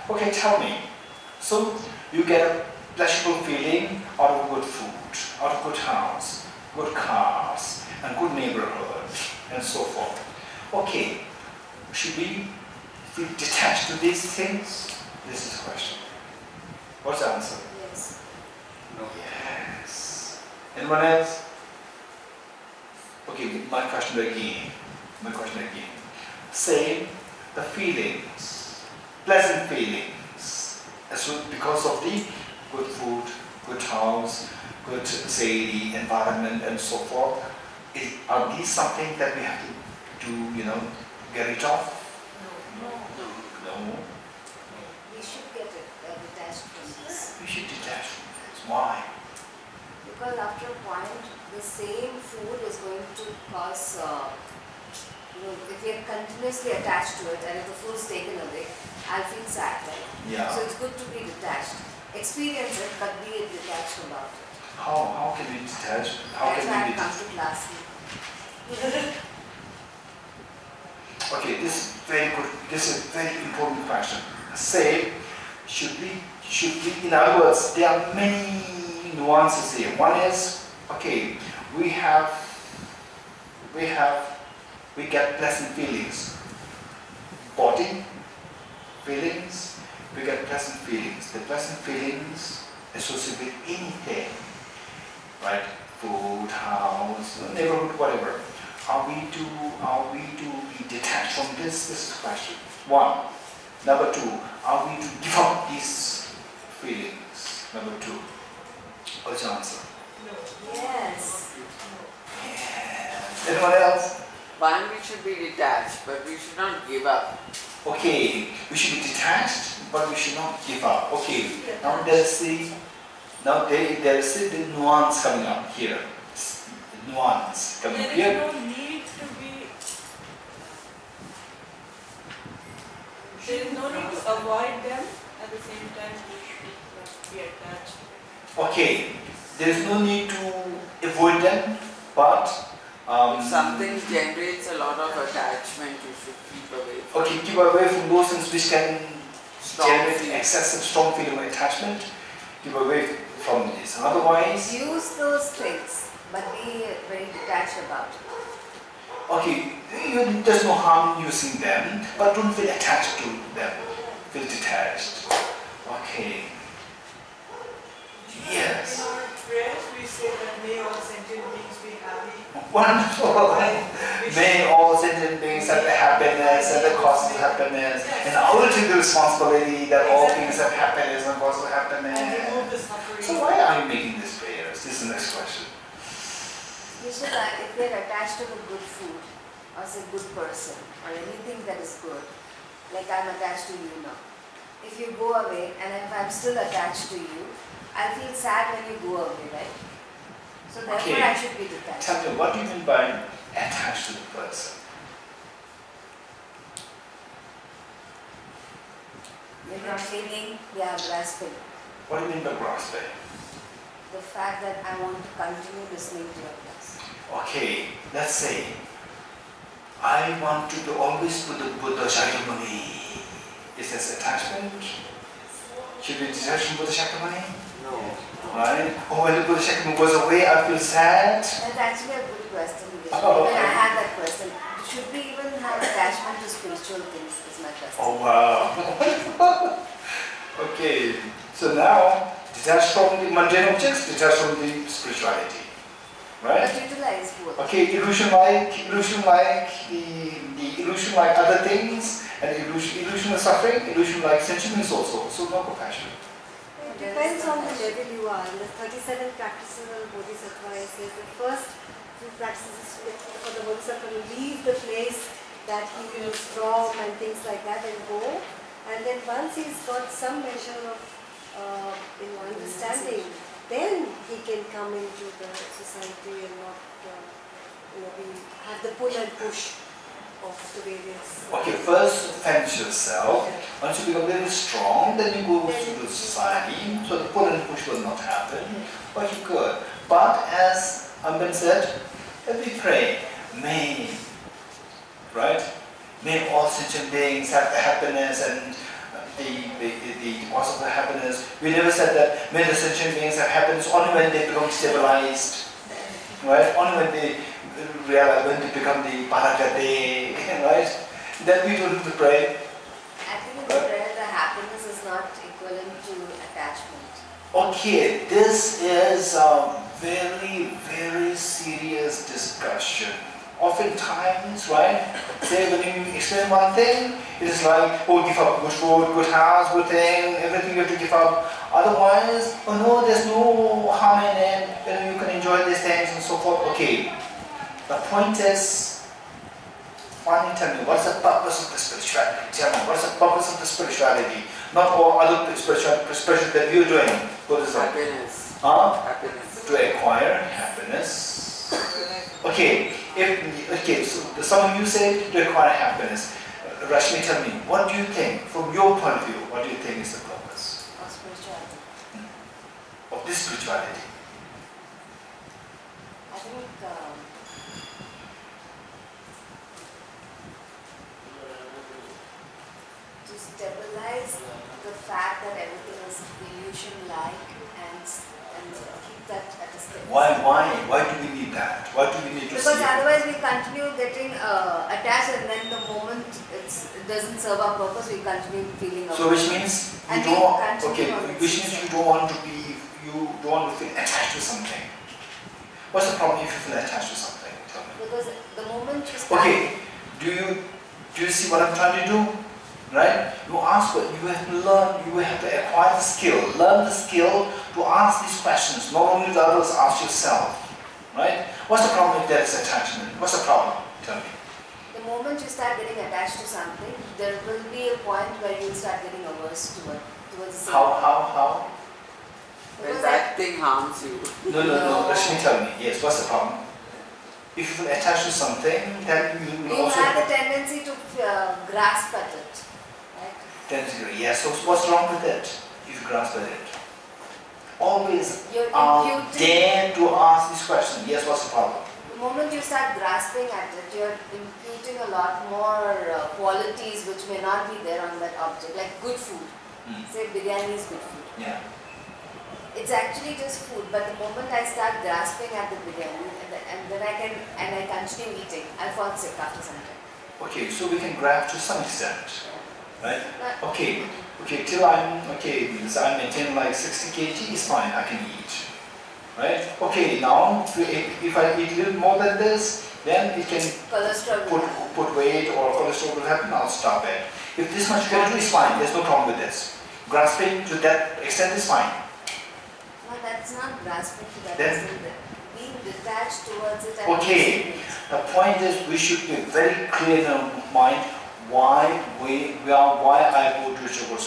Okay, tell me. So you get a pleasurable feeling out of good food, out of good house, good cars, and good neighborhood, and so forth. Okay, should we feel detached to these things? This is the question. What's the answer? Yes. No. Yes. Anyone else? Okay, my question again. Say the feelings, pleasant feelings, as well because of the good food, good house, good, say, the environment and so forth. Are these something that we have to get rid of? No. We should get detached from this. We should detach from this. Why? Because after a point, the same food is going to cause, if we are continuously attached to it and if the food is taken away, I'll feel sad, right? Yeah. So it's good to be detached. Experience it, but be detached about it. How can we detach? How That's why can we I've come detach? to class. Okay, this is very good. This is a very important question. Say, should we, in other words, there are many nuances here. One is, okay, we get pleasant feelings. Body feelings, we get pleasant feelings. The pleasant feelings associated with anything, right? Food, house, neighborhood, whatever. Are we to be detached from this? This is the question. One. Number two, are we to give up these feelings? Number two. What's your answer? Yes. Yes. Anyone else? One, we should be detached, but we should not give up. Okay, we should be detached, but we should not give up. Okay, now there's the nuance coming up here. The nuance coming up here. There is no need to be. There is no need to avoid them. At the same time, we should be attached. Okay, there is no need to avoid them, but If something generates a lot of attachment, you should keep away from okay, keep away from those things which can strong generate feelings. excessive strong feeling of attachment. Keep away from this. Otherwise, Use those things, but be very detached about it. okay, there's no harm in using them, but don't feel attached to them. Feel detached. Okay. Yes. In our prayers, we say that may all sentient beings be happy. Wonderful. May all sentient beings have the happiness and the cause of happiness, and the ultimate responsibility that all beings have happiness and cause of happiness. And remove the suffering. So why are you making these prayers? This is the next question. You should, if we are attached to the good food, or say good person, or anything that is good, like I'm attached to you now. If you go away, and if I'm still attached to you, I feel sad when you go away, right? So therefore Okay. I should be detached. Tell me, what do you mean by attached to the person? When you're feeling, they are grasping. What do you mean by grasping? The fact that I want to continue listening to your class. Okay, let's say I want to always put the Buddha Shakyamuni. Is this attachment? Should we detach from Buddha Shakyamuni? No. Right? Or when the Buddha Shakyamuni goes away, I feel sad. That's actually a good question. Oh, Even okay. I had that question. Should we even have attachment to spiritual things is my question. Oh wow. Okay, so now detach from the mundane objects, detach from the spirituality. Right? But utilize both. Okay, illusion like the illusion like other things, And illusion of suffering, illusion like sentiments also, so no compassion. It depends on the level you are. In the 37 practices of the Bodhisattva, it says the first few practices for the Bodhisattva to leave the place that he is from and things like that and go. And then once he's got some measure of understanding, then he can come into the society and not have the pull and push of the various. Okay, first fence yourself. Once you become very strong, then you go to the society, so the pull and push will not happen. But you could. But as Amben said, let me pray. May, right? May all sentient beings have the happiness and the cause of the happiness. We never said that may the sentient beings have happiness only when they become stabilized, right? Only when they realize, when they become the parakate, right? Then we don't have to pray. I think in the prayer the happiness is not equivalent to attachment. Okay, this is a very, very serious discussion. Oftentimes, right, say when you explain one thing, it is like, oh, give up good food, good house, good thing, everything you have to give up. Otherwise, oh no, there's no harm in it, you can enjoy these things and so forth. Okay, the point is, finally tell me, what's the purpose of the spirituality? Tell me, what's the purpose of the spirituality? Not all other spirituality that you're doing. What is that? Happiness. Huh? Happiness. To acquire happiness. Okay, so some of you say to acquire happiness. Rashmi, tell me, what do you think, from your point of view, what do you think is the purpose Of spirituality. of this spirituality? I think to stabilize the fact that everything is illusion-like and keep that at a steady. Why do we need that? Why do we need to Because see otherwise we continue getting attached, and then the moment it doesn't serve our purpose, we continue feeling So which means you And we don't, continue okay, on this which means you don't want to be, you don't want to feel attached to something. What's the problem if you feel attached to something? Tell me. Because the moment you start... Okay, do you see what I'm trying to do? Right? You ask what you have to learn, you have to acquire the skill, learn the skill to ask these questions, not only to others, ask yourself. Right? What's the problem if there is attachment? What's the problem? Tell me. The moment you start getting attached to something, there will be a point where you start getting averse towards the same. How? When that thing harms you. No, Rashmi, tell me. Yes, what's the problem? If you feel attached to something, then you will You also have a tendency to grasp at it. Right? tendency. Yes, so what's wrong with it? If you grasp at it. Always You're dare to ask this question. Yes, what's the problem? The moment you start grasping at it, you're imputing a lot more qualities which may not be there on that object, like good food. Say biryani is good food. Yeah. It's actually just food, but the moment I start grasping at the biryani and then I continue eating, I fall sick after some time. Okay, so we can grab to some extent, right? But Okay, till I'm maintaining like 60 kg, is fine, I can eat, right? Okay, now if I eat a little more than this, then it can cholesterol will happen. put weight or cholesterol will happen, I'll stop it. If this much you can do is fine, there's no problem with this. Grasping to that extent is fine. No, that's not grasping to that Then- extent. Being detached towards it. And Okay, using it. the point is we should be very clear in our mind why I go to Choe.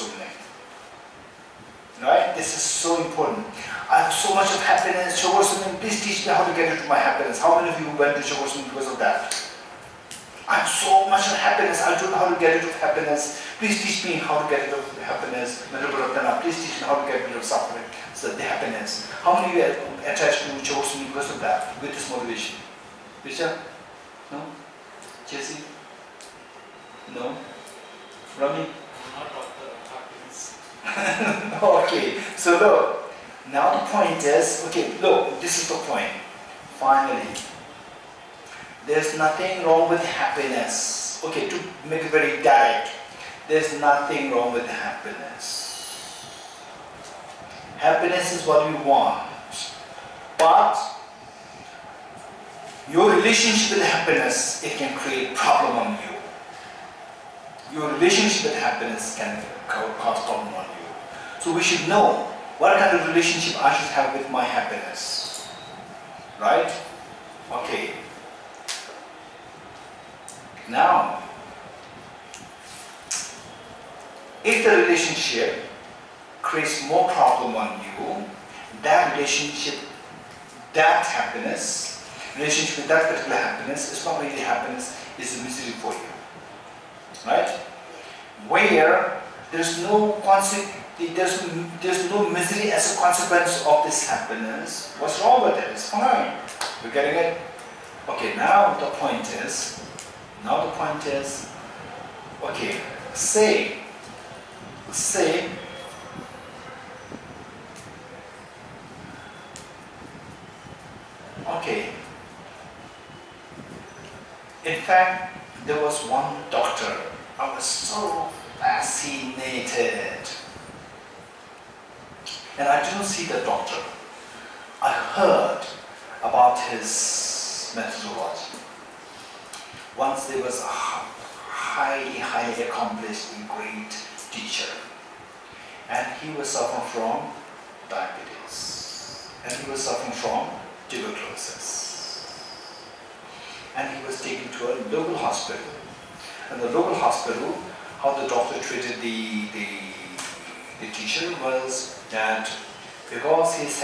Right? This is so important. I have so much of happiness. Choe, please teach me how to get into my happiness. How many of you went to Choe because of that? I have so much of happiness. I don't know how to get into happiness. Please teach me how to get into happiness. Please teach me how to get rid of suffering. So the happiness. How many of you are attached to Choe because of that? With this motivation? Richard? No? Jesse? No? Rami? Not of the happiness. Okay, so look, now the point is, okay, look, this is the point. Finally, there's nothing wrong with happiness. Okay, to make it very direct, there's nothing wrong with happiness. Happiness is what we want, but your relationship with happiness, it can create problem on you. your relationship with happiness can cause problem on you. So we should know what kind of relationship I should have with my happiness. Right? Okay. Now, if the relationship creates more problem on you, that relationship, that happiness, relationship with that particular happiness is not really happiness, it's a misery for you. Right? Where there's no there's no misery as a consequence of this happiness. What's wrong with it? It's fine. You're getting it? Okay, now the point is, okay, say, okay, in fact, there was one doctor, I was so fascinated. And I didn't see the doctor. I heard about his methodology. Once there was a highly accomplished and great teacher. And he was suffering from diabetes. And he was suffering from tuberculosis. And he was taken to a local hospital. And the local hospital, how the doctor treated the teacher was that because he's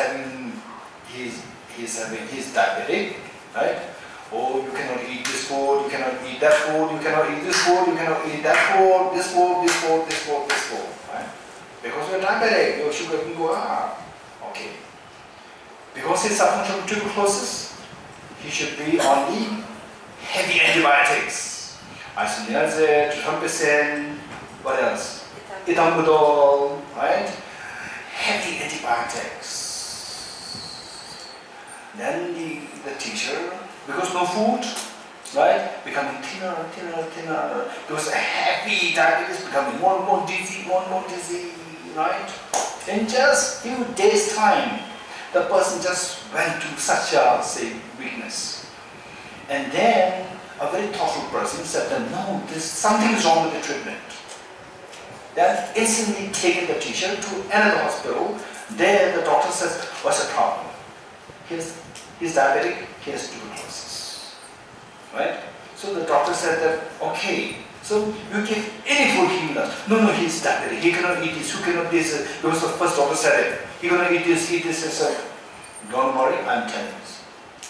diabetic, right? Oh, you cannot eat this food, you cannot eat that food, you cannot eat this food, you cannot eat that food, this food, right? Because you're diabetic, your sugar can go up. Okay. Because he's suffering from tuberculosis, he should be on the heavy antibiotics. Isoniazid, rifampicin, what else? Ethambutol, right? Heavy antibiotics. Then the teacher, because no food, right, becoming thinner, because a heavy diabetes becoming more and more dizzy, right? In just few days' time, the person just went to such a, say, weakness. And then a very thoughtful person said that no, something is wrong with the treatment. Then instantly taking the teacher to another hospital. There the doctor says, what's the problem? He's diabetic, he has tuberculosis. Right? So the doctor said that, okay, so you give any food he will not. No, he's diabetic, he cannot eat this, who cannot eat this? Because the first doctor said it. He cannot eat this, he said, don't worry, I'm telling you.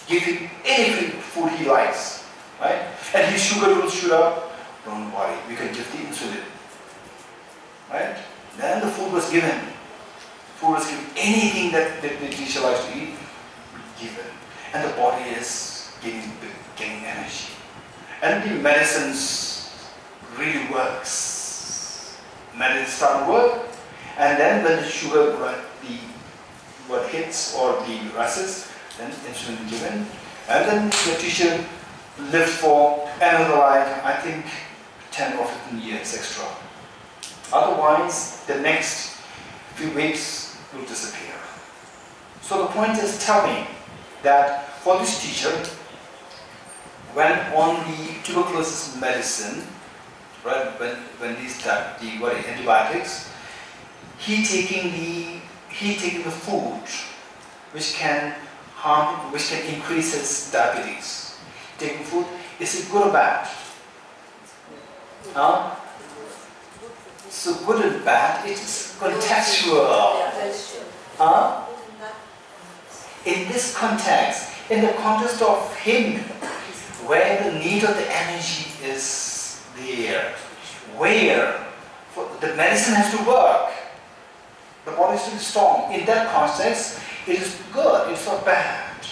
Give him any food he likes. Right? And his sugar will shoot up. Don't worry, we can give the insulin. Right? Then the food was given. Anything that the teacher likes to eat, given. And the body is getting energy. And the medicines really works. Medicine start to work, and then when the sugar what hits or the rises, then insulin given. And then the teacher lived for another, I think 10 or 15 years extra. Otherwise, the next few weeks will disappear. So the point is, tell me that for this teacher, when on the tuberculosis medicine, right, when these the antibiotics, he taking the food which can increase his diabetes. Taking food, is it good or bad? So good and bad, it is contextual. In this context, in the context of him, where the need of the energy is there, where the medicine has to work, the body is to be strong. In that context, it is good, it's not bad.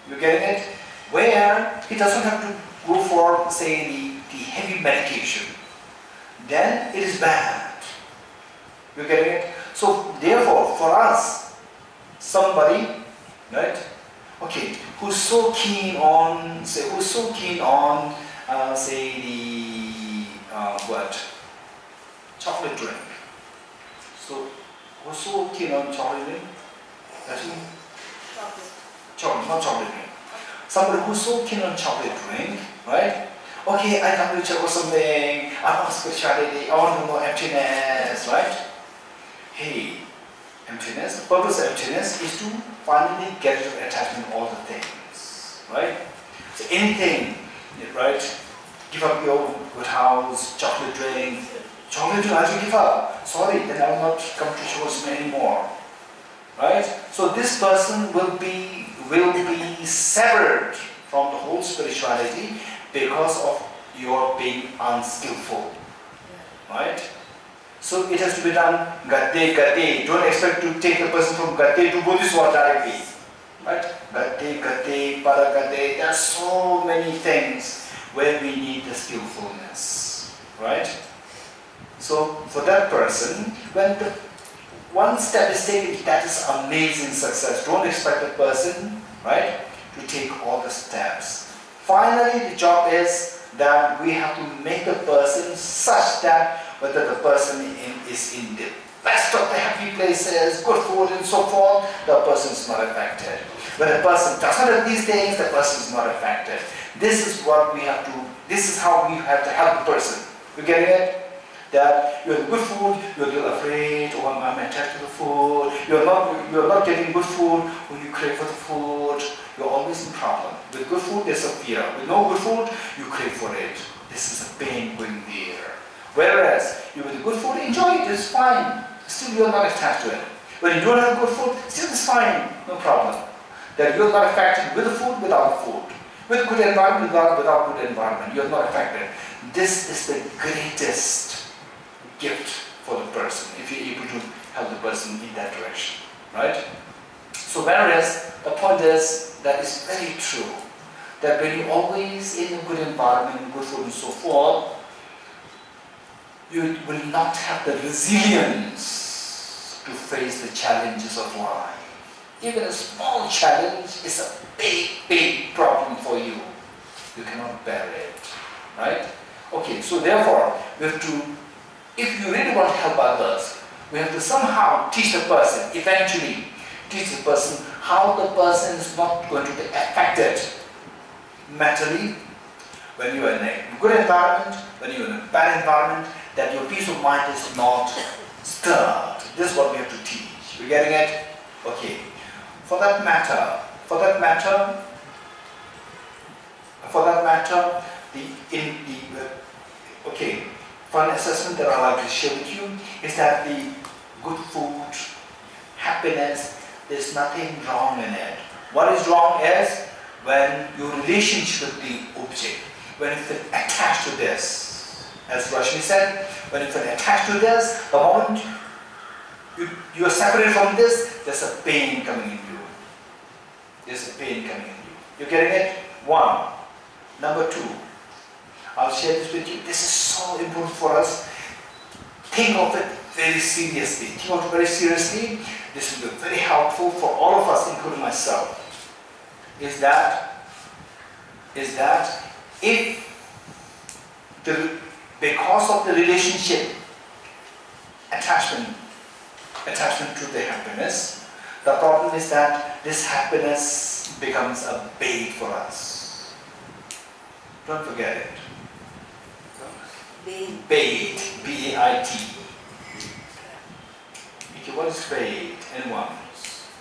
You getting it? Where he doesn't have to go for, say, the heavy medication, then it is bad. You getting it? So therefore, for us, somebody, right? Okay, who's so keen on, say, chocolate drink. So who's so keen on chocolate drink? Chocolate, not chocolate drink. Somebody who's so keen on chocolate drink, right? okay, I come to check for something, I want spirituality, I want to know emptiness, right? Hey, emptiness, the purpose of emptiness is to finally get rid of attachment to all the things, right? So anything, right? Give up your good house, chocolate drink, I have to give up. Sorry, then I will not come to Choe anymore. Right? So this person will be severed from the whole spirituality because of your being unskillful. Right? So it has to be done gate. Don't expect to take a person from gate to Bodhisattva directly. Right? Gate, paragate. There are so many things where we need the skillfulness. Right? So for that person, when the one step is taken, that is amazing success. Don't expect the person, right, to take all the steps. Finally, the job is that we have to make the person such that whether the person is in the best of the happy places, good food and so forth, the person is not affected. When a person does not have these things, the person is not affected. This is what we have to, this is how we have to help the person. You getting it? That you have good food, you're a little afraid, oh I'm attached to the food, you're not getting good food, when you crave for the food, you're always in problem. With good food there's a fear. With no good food, you crave for it. This is a pain going there. Whereas you with the good food, enjoy it, it's fine. Still you're not attached to it. When you don't have good food, still it's fine, no problem. That you're not affected with the food, without the food. With good environment, without good environment, you're not affected. This is the greatest gift for the person, if you're able to help the person in that direction, right? So whereas the point is, that is very true, that when you're always in a good environment, good food and so forth, you will not have the resilience to face the challenges of life. Even a small challenge is a big problem for you. You cannot bear it, right? Okay, so therefore, we have to, if you really want to help others, we have to somehow teach the person, eventually teach the person how the person is not going to be affected mentally when you are in a good environment, when you are in a bad environment, that your peace of mind is not stirred. This is what we have to teach. You getting it? Okay. For that matter, okay. One assessment that I like to share with you is that the good food, happiness, there's nothing wrong in it. What is wrong is when your relationship with the object, when you feel attached to this. As Rashmi said, when you feel attached to this, the moment you are separated from this, there's a pain coming in you. There's a pain coming in you. You're getting it? One. Number two. I'll share this with you. This is so important for us. Think of it very seriously. Think of it very seriously. This will be very helpful for all of us, including myself. Is that if because of the relationship, attachment to the happiness, the problem is that this happiness becomes a bait for us. Don't forget it. Bait, B-A-I-T. Okay, what is bait? Anyone?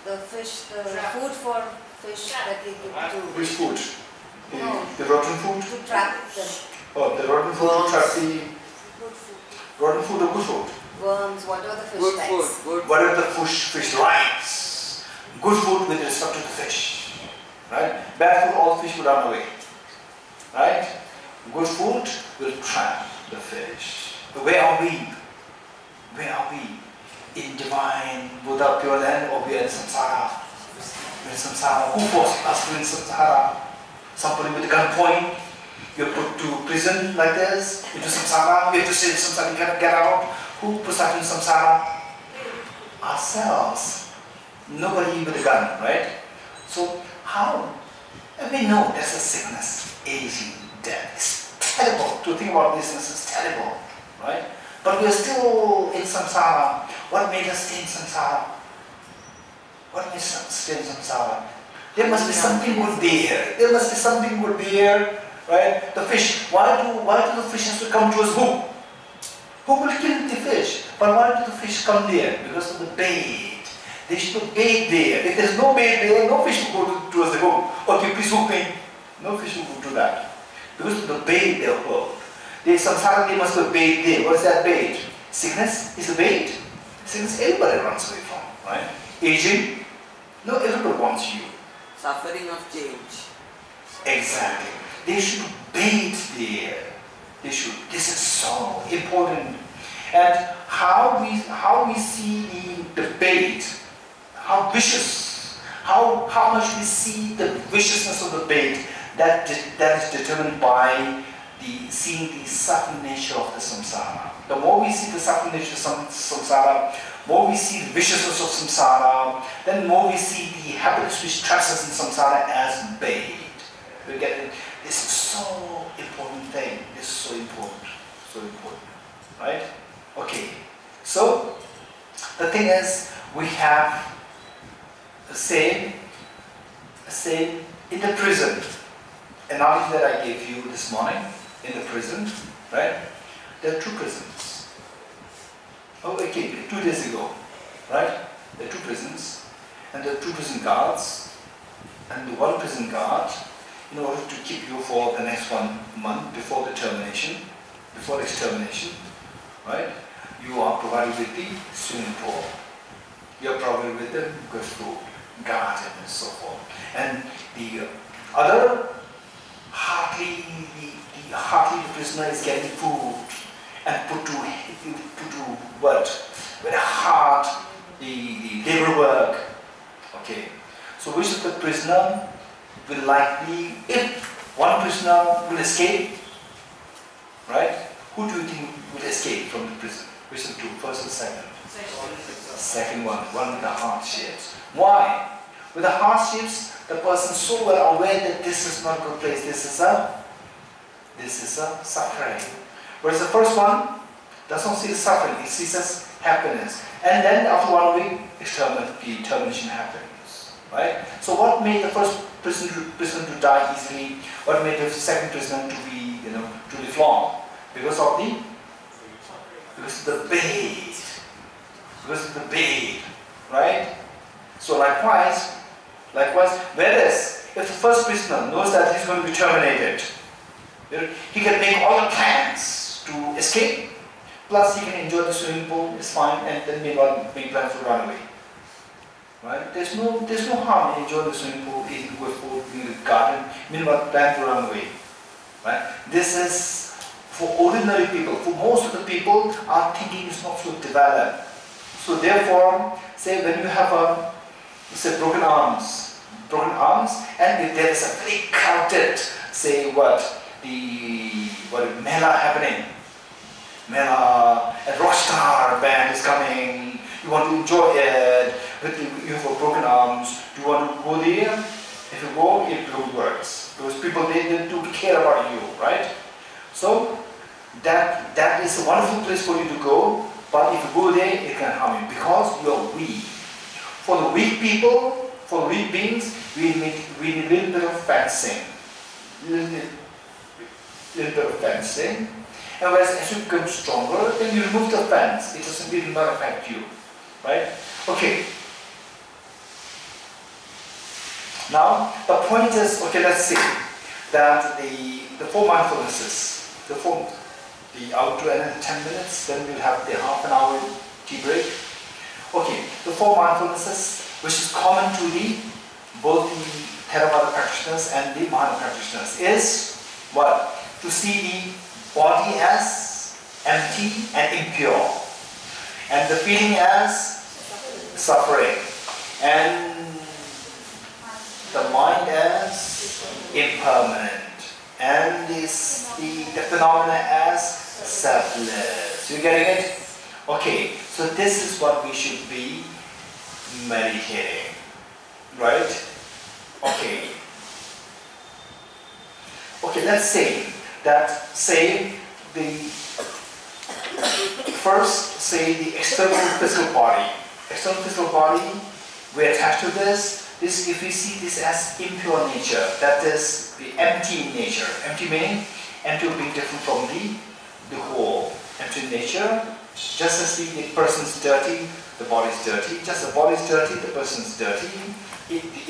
The fish, the food for fish that we give to. Which food? The rotten food? To trap them. Oh, the rotten food to trap the... Good food. Rotten food or good food? Worms, whatever the fish Good likes. food, good Whatever the fish likes. Good food with respect to the fish. Right? Bad food, all fish will run away. Right? Good food will trap the fish. Where are we? Where are we? In divine Buddha pure land, or we are in samsara? We're in samsara. Who forced us to in samsara? Somebody with a gunpoint. You're put to prison like this, into samsara. You have to stay in samsara, you cannot get out. Who puts us in samsara? Ourselves. Nobody with a gun, right? So how? And we know there's a sickness, aging, death. It's terrible. To think about this is terrible, right? But we're still in samsara. What made us stay in samsara? What made us stay in samsara? There must be something good there. There must be something good there right? The fish, why do the fish have to come towards who? Who will kill the fish? But why do the fish come there? Because of the bait. They should put bait there. If there's no bait there, no fish will go towards the hook. Okay, please hook me. No fish will do that. Because of the bait they hold. Samsara, they must put bait there. What is that bait? Sickness is a bait. Sickness everybody runs away from, right? Aging, no, everybody wants you. Suffering of change. Exactly. They should bait there. They should. This is so important. And how we see the bait, how vicious, how much we see the viciousness of the bait, that is determined by seeing the subtle nature of the samsara. The more we see the subtle nature of samsara, more we see the viciousness of samsara, then more we see the habits which traps us in samsara as bait. We get it. This is so important thing. This is so important, right? Okay. So the thing is, we have the same in the prison. Analogy that I gave you this morning, in the prison, right? There are two prisons. Oh, okay, 2 days ago, right? There are two prisons, and there are two prison guards, and the one prison guard, in order to keep you for the next 1 month before the extermination, right? You are provided with the swimming pool. You are provided with the good food, garden, and so forth. And the other the prisoner is getting food and put to what? Very hard the labor work. Okay. So which of the prisoner will likely, if one prisoner will escape, right? Who do you think will escape from the prison? Which of the two, first or second? Second one with the hardships. Why? With the hardships, the person is so well aware that this is not a good place, this is a suffering. Whereas the first one does not see the suffering, it sees as happiness. And then after 1 week, the termination happens. Right? So what made the first prisoner to die easily? What made the second prisoner to be, to live long? Because of the bait. Because of the bait. Right? So likewise, whereas if the first prisoner knows that he's going to be terminated, he can make all the plans to escape, plus he can enjoy the swimming pool, it's fine, and then make plans to run away. Right? There's no harm in enjoying the swimming pool, eating good food, being in the garden, meanwhile plan to run away. Right? This is for ordinary people. For most of the people, our thinking is not so developed. So therefore, say when you have broken arms, and if there is a very crowded, say Mela happening, a rockstar band is coming, you want to enjoy it, but you have broken arms, do you want to go there? If you go, it works. Because people, they do care about you, right? So, that is a wonderful place for you to go, but if you go there, it can harm you, because you are weak. For the weak people, for the weak beings, we need a little bit of fencing. Little bit of fencing. And whereas as you become stronger, then you remove the fence. It will not affect you. Right? Okay. Now, the point is, okay, let's see that the 4 mindfulnesses, I'll do another 10 minutes, then we'll have the half an hour tea break. Okay, the 4 mindfulnesses, which is common to both the Theravada practitioners and the Mahayana practitioners, is what? To see the body as empty and impure, and the feeling as suffering, and the mind as impermanent, and the phenomena as selfless. You getting it? Okay, so this is what we should be meditating, right? Okay. Okay, let's say that, the external physical body. External physical body, we attach to this. This, if we see this as impure nature, that is the empty nature. Empty meaning, empty being different from the whole. Empty nature, just as the person is dirty, the body is dirty. Just the body is dirty, the person is dirty.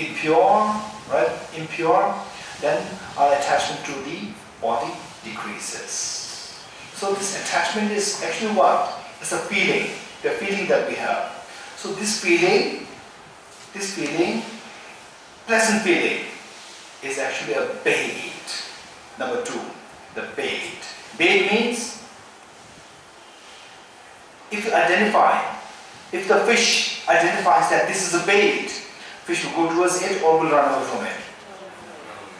Impure, right? Impure, then our attachment to the body decreases. So this attachment is actually what? It's a feeling, the feeling that we have. So this feeling, pleasant feeling, is actually a bait. Number 2, the bait. Bait means, if you identify, if the fish identifies that this is a bait, fish will go towards it or will run away from it.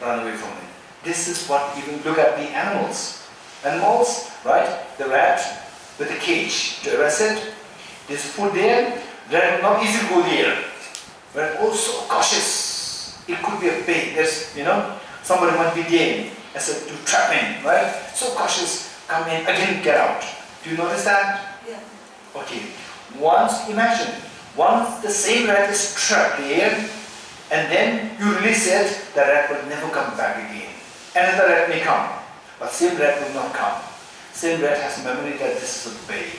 Run away from it. This is what, even look at the animals. Animals, right? The rat with a cage to arrest it. There's food there. Rat will not easily go there. Rat also cautious. It could be a bait. There's, somebody might be there as a to trap him, right? So cautious. Come in again, get out. Do you notice that? Yeah. Okay. Imagine, once the same rat is trapped there, and then you release it, the rat will never come back again. Another rat may come, but same rat will not come. Same rat has memory that this is a bait.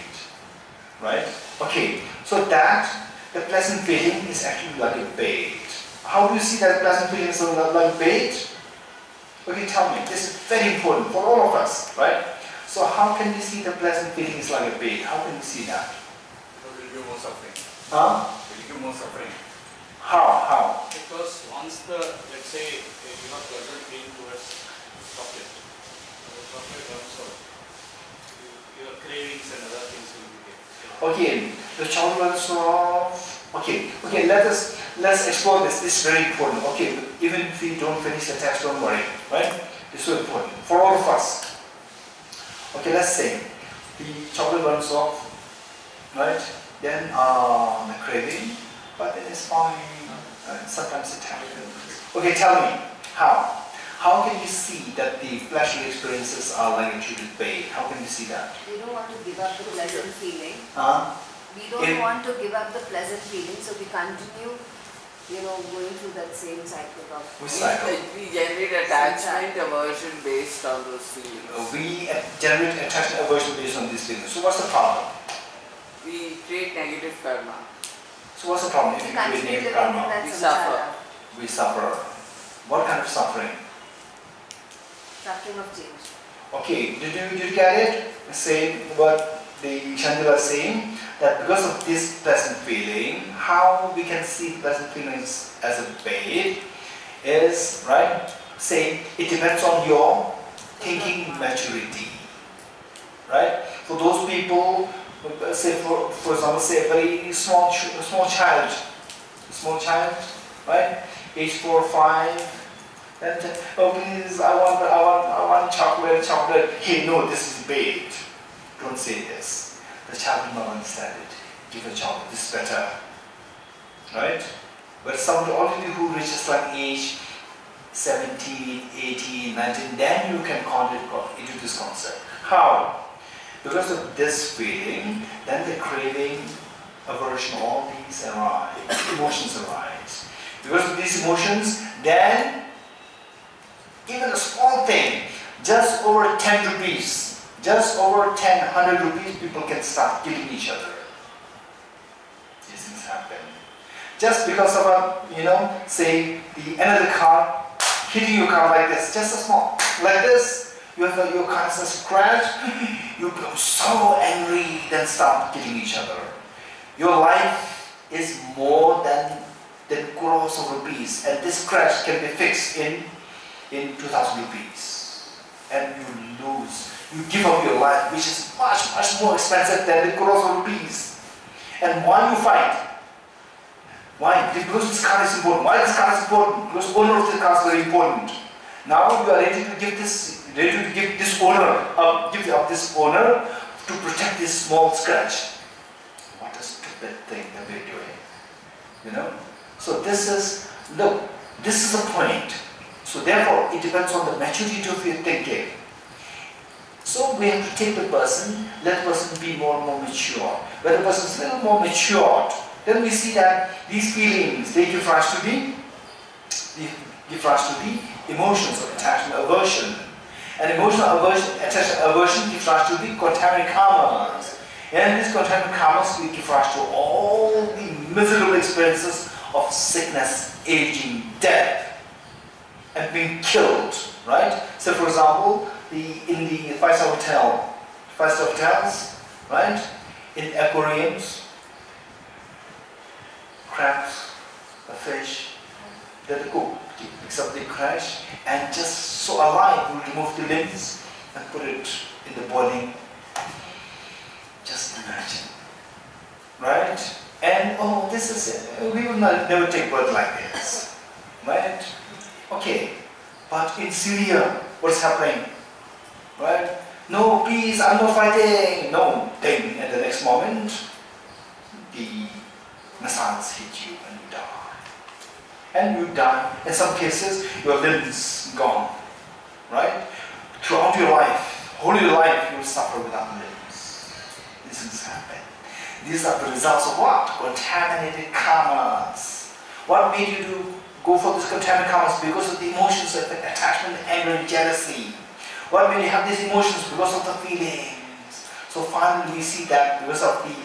Right? Okay, so that, the pleasant feeling is actually like a bait. How do you see that pleasant feeling is like a bait? Okay, tell me, this is very important for all of us, right? So how can we see the pleasant feeling is like a bait? How can we see that? Because it will give more suffering. Huh? It will give more suffering. How? Because once let's say, you have pleasant feeling towards chocolate, the chocolate comes out, your cravings and other things will be there. Okay, the chocolates of... Okay, let's explore this. This is very important. Okay, even if we don't finish the text, don't worry, right? This is so important for all of us. Okay, let's say the chocolate runs off, right? Then the craving, but then it's fine. Sometimes it happens. Okay, tell me how. How can you see that the fleshly experiences are like a treated bait? How can you see that? We don't want to give up the pleasant feeling. We don't If- want to give up the pleasant feeling, so we continue, going through that same cycle of. Which cycle? We generate attachment, aversion based on those feelings. We generate attachment aversion based on these feelings. So what's the problem? We create negative karma. So what's the problem if We you create continue negative living in karma? that We samsara. We suffer. What kind of suffering? Suffering of change. Okay, did you get it? Say what the Shantideva is saying, that because of this pleasant feeling, how we can see pleasant feelings as a bait is, right, say it depends on your thinking maturity. Right? For those people, say for example, say a very small child, right, age 4 or 5, and oh please, I want chocolate. Hey, no, this is bait. Don't say this. The child will not understand it. Give a chocolate. This is better, right? But somebody already who reaches like age 17, 18, 19, then you can convert into this concept. How? Because of this feeling, then the craving, aversion, all these arise, emotions arise. Because of these emotions, then even a small thing, just over 10 rupees, just over 10, 100 rupees, people can start killing each other. These things happen. Just because of a, say, another car hitting your car like this, just a small, like this, your car is a scratch, you become so angry, then start killing each other. Your life is more than crores of rupees, and this scratch can be fixed in 2,000 rupees, and you lose. You give up your life, which is much, much more expensive than the crores of rupees. And why you fight? Why? Because this car is important. Why this car is important? Because the owner of this car is very important. Now you are ready to give this owner, give up this owner to protect this small scratch. What a stupid thing that we're doing. So this is, look, this is the point. So therefore, it depends on the maturity of your thinking. So we have to take the person, let the person be more and more mature. When the person is a little more matured, then we see that these feelings, they give rise to the emotions of attachment, aversion. And emotional aversion, attachment, aversion gives rise to the contaminant karmas. And these contaminant karmas will give rise to all the miserable experiences of sickness, aging, death, and being killed, right? So for example, in the five-star hotels, right? In aquariums, crabs, a fish, that go, except they crash, and just so alive, we remove the limbs and put it in the boiling. Just imagine, right? And oh, this is it. We will never take birth like this, right? Okay, but in Syria, what's happening, right? No peace, I'm not fighting. No, then at the next moment, the missiles hit you and you die. And you die. In some cases, your limbs gone, right? Throughout your life, whole your life, you will suffer without limbs. This is happen. These are the results of what? Contaminated karmas. What made you go for this contaminated karmas? Because of the emotions of attachment, anger, and jealousy. What made you have these emotions? Because of the feelings. So finally we see that because of the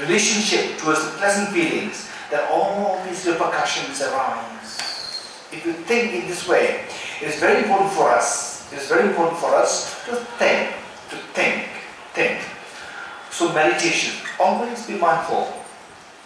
relationship towards the pleasant feelings, that all these repercussions arise. If you think in this way, it is very important for us. It is very important for us to think. So meditation, always be mindful.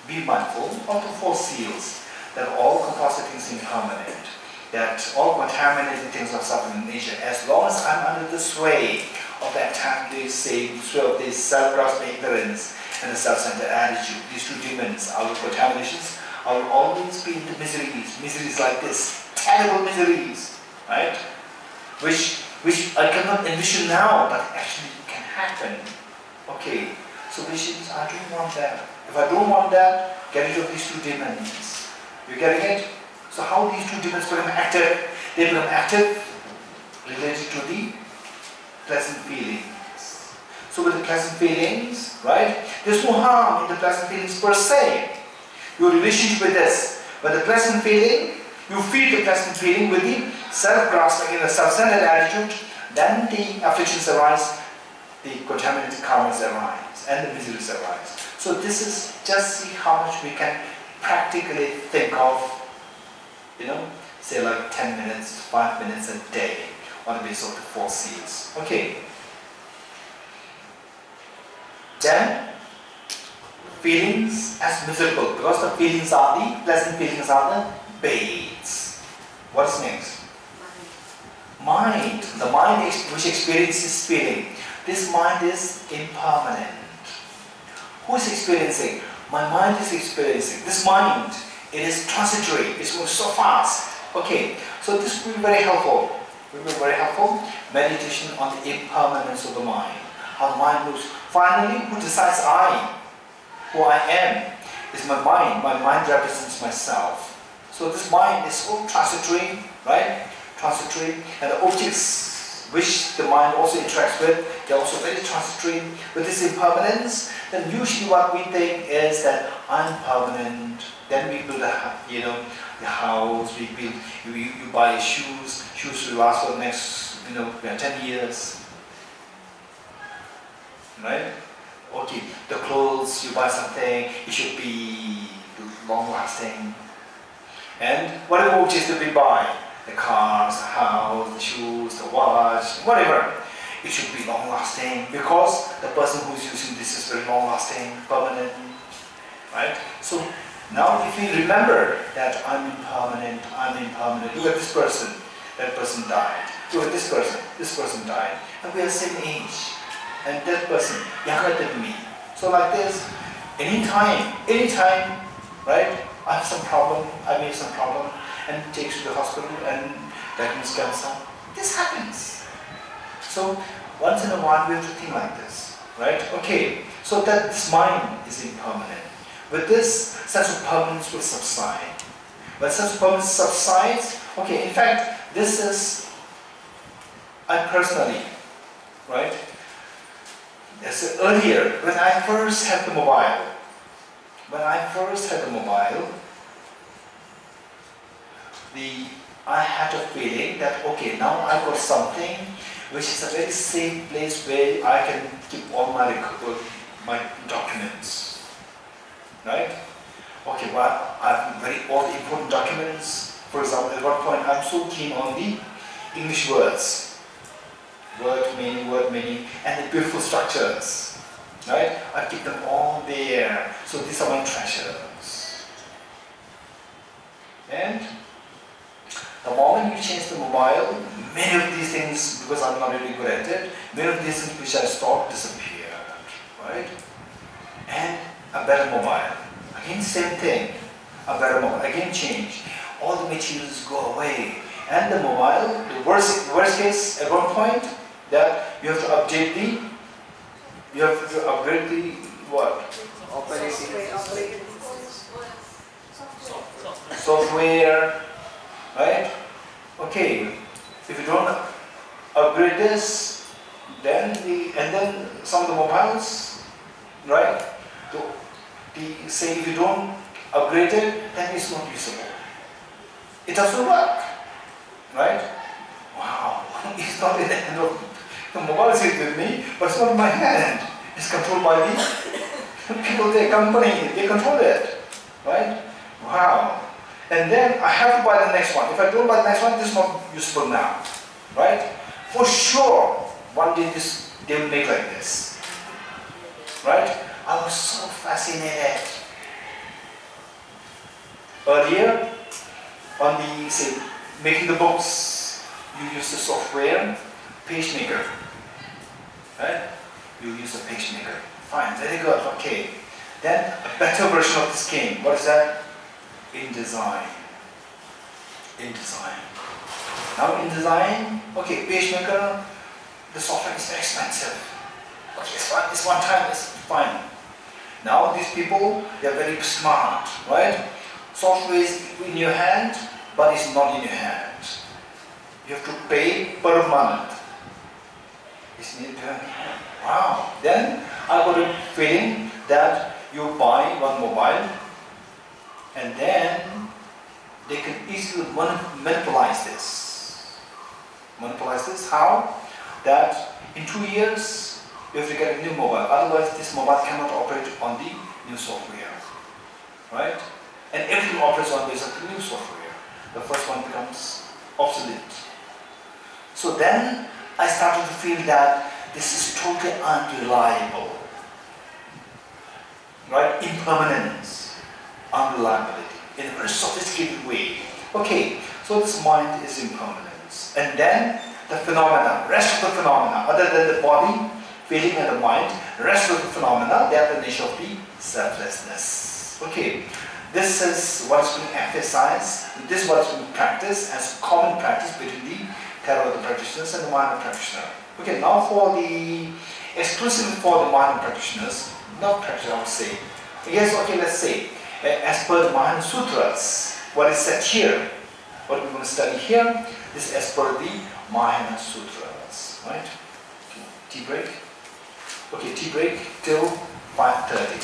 Be mindful of the four seals, that all composite things are impermanent, that all contaminated things are suffering in nature. As long as I'm under the sway of that attachment, sway of this self-grasping ignorance and the self-centered attitude, these two demons, our contaminations, I will always be in the miseries like this, terrible miseries, right? Which I cannot envision now, but actually can happen. Okay, so which is, I don't want that. If I don't want that, get rid of these two demons. You getting it? So how these two demons become active? They become active related to the pleasant feelings. So with the pleasant feelings, right? There's no harm in the pleasant feelings per se. Your relationship with this. But the pleasant feeling, you feel the pleasant feeling with the self-grasping in a self-centered attitude, then the afflictions arise, the contaminated karmas arise, and the miseries arise. So this is just see how much we can practically think of, say like 10 minutes, 5 minutes a day on the basis of the four seals. Okay. Then, feelings as miserable, because the feelings are the pleasant feelings are the baits. What's next? Mind. The mind which experiences feeling. This mind is impermanent. Who is experiencing? My mind is experiencing. This mind, it is transitory. It moves so fast. Okay, so this will be very helpful. Will be very helpful. Meditation on the impermanence of the mind. How the mind moves. Finally, who decides I? Who I am? Is my mind. My mind represents myself. So this mind is so transitory, right? Transitory. And the objects which the mind also interacts with, they're also very transitory. With this impermanence, then usually what we think is that I'm permanent. Then we build the house, we build, you buy shoes will last for the next 10 years. Right? Okay, the clothes, you buy something, it should be long lasting. And whatever objects that we buy, the cars, the house, the shoes, the watch, whatever, it should be long lasting because the person who is using this is very long lasting, permanent, right? So now if we remember that I'm impermanent, look at this person, that person died. Look at this person died. And we are the same age. And that person, younger than me. So like this, anytime, right? I have some problem, I made some problem, and takes to the hospital and diagnosed cancer. This happens. So once in a while we have to think like this, right? Okay, so that this mind is impermanent. With this, sense of permanence will subside. When sense of permanence subsides, okay, in fact, this is, I personally, right? As earlier, when I first had the mobile when I first had the mobile, I had a feeling that, okay, now I got something which is a very safe place where I can keep all my documents, right? Okay, well, I have all the important documents. For example, at one point, I'm so keen on the English words, word meaning, and the beautiful structures, right? I keep them all there. So these are my treasures. And the moment you change the mobile, many of these things, because I'm not really good at it, many of these things which I stopped disappeared, right? And a better mobile. Again, same thing. A better mobile. Again, change. All the materials go away. And the mobile, the worst case at one point, that you have to update upgrade the what? Software, right? Okay, if you don't upgrade this, then some of the mobiles, right? Say if you don't upgrade it, then it's not usable. It doesn't work, right? Wow, it's not in the hand of the mobile is with me, but it's not in my hand. It's controlled by the people, the company, they control it, right? Wow. And then I have to buy the next one. If I don't buy the next one, this is not useful now, right? For sure, one day they will make like this, right? I was so fascinated. Earlier, on the, say, making the books, you use the software, pagemaker, right? You use a pagemaker. Fine, very good, okay. Then a better version of this came. What is that? InDesign. InDesign. Now InDesign, okay, pagemaker, the software is very expensive. Okay, it's fine, it's one time, it's fine. Now these people, they are very smart, right? Software is in your hand, but it's not in your hand. You have to pay per month. It's in your hand. Wow. Then I got a feeling that you buy one mobile and then they can easily monopolize this. Monopolize this, how? That in 2 years you have to get a new mobile, otherwise this mobile cannot operate on the new software, right? And everything operates on based on the new software. The first one becomes obsolete. So then I started to feel that this is totally unreliable, right? Impermanence, unreliability, in a very sophisticated way. Okay, so this mind is impermanence. And then the phenomena, rest of the phenomena, other than the body, feeling and the mind, the rest of the phenomena, they are the nature of the selflessness. Okay, this is what is being emphasized, this is what is being practiced as common practice between the Theravada practitioners and the Mahayana practitioner. Okay, now for the, exclusively for the Mahayana practitioners, not practitioners I would say. Yes, okay, let's say, as per the Mahayana Sutras, what is said here, what we're going to study here, this is as per the Mahayana Sutras, right? Okay, tea break. Okay, tea break till 5:30.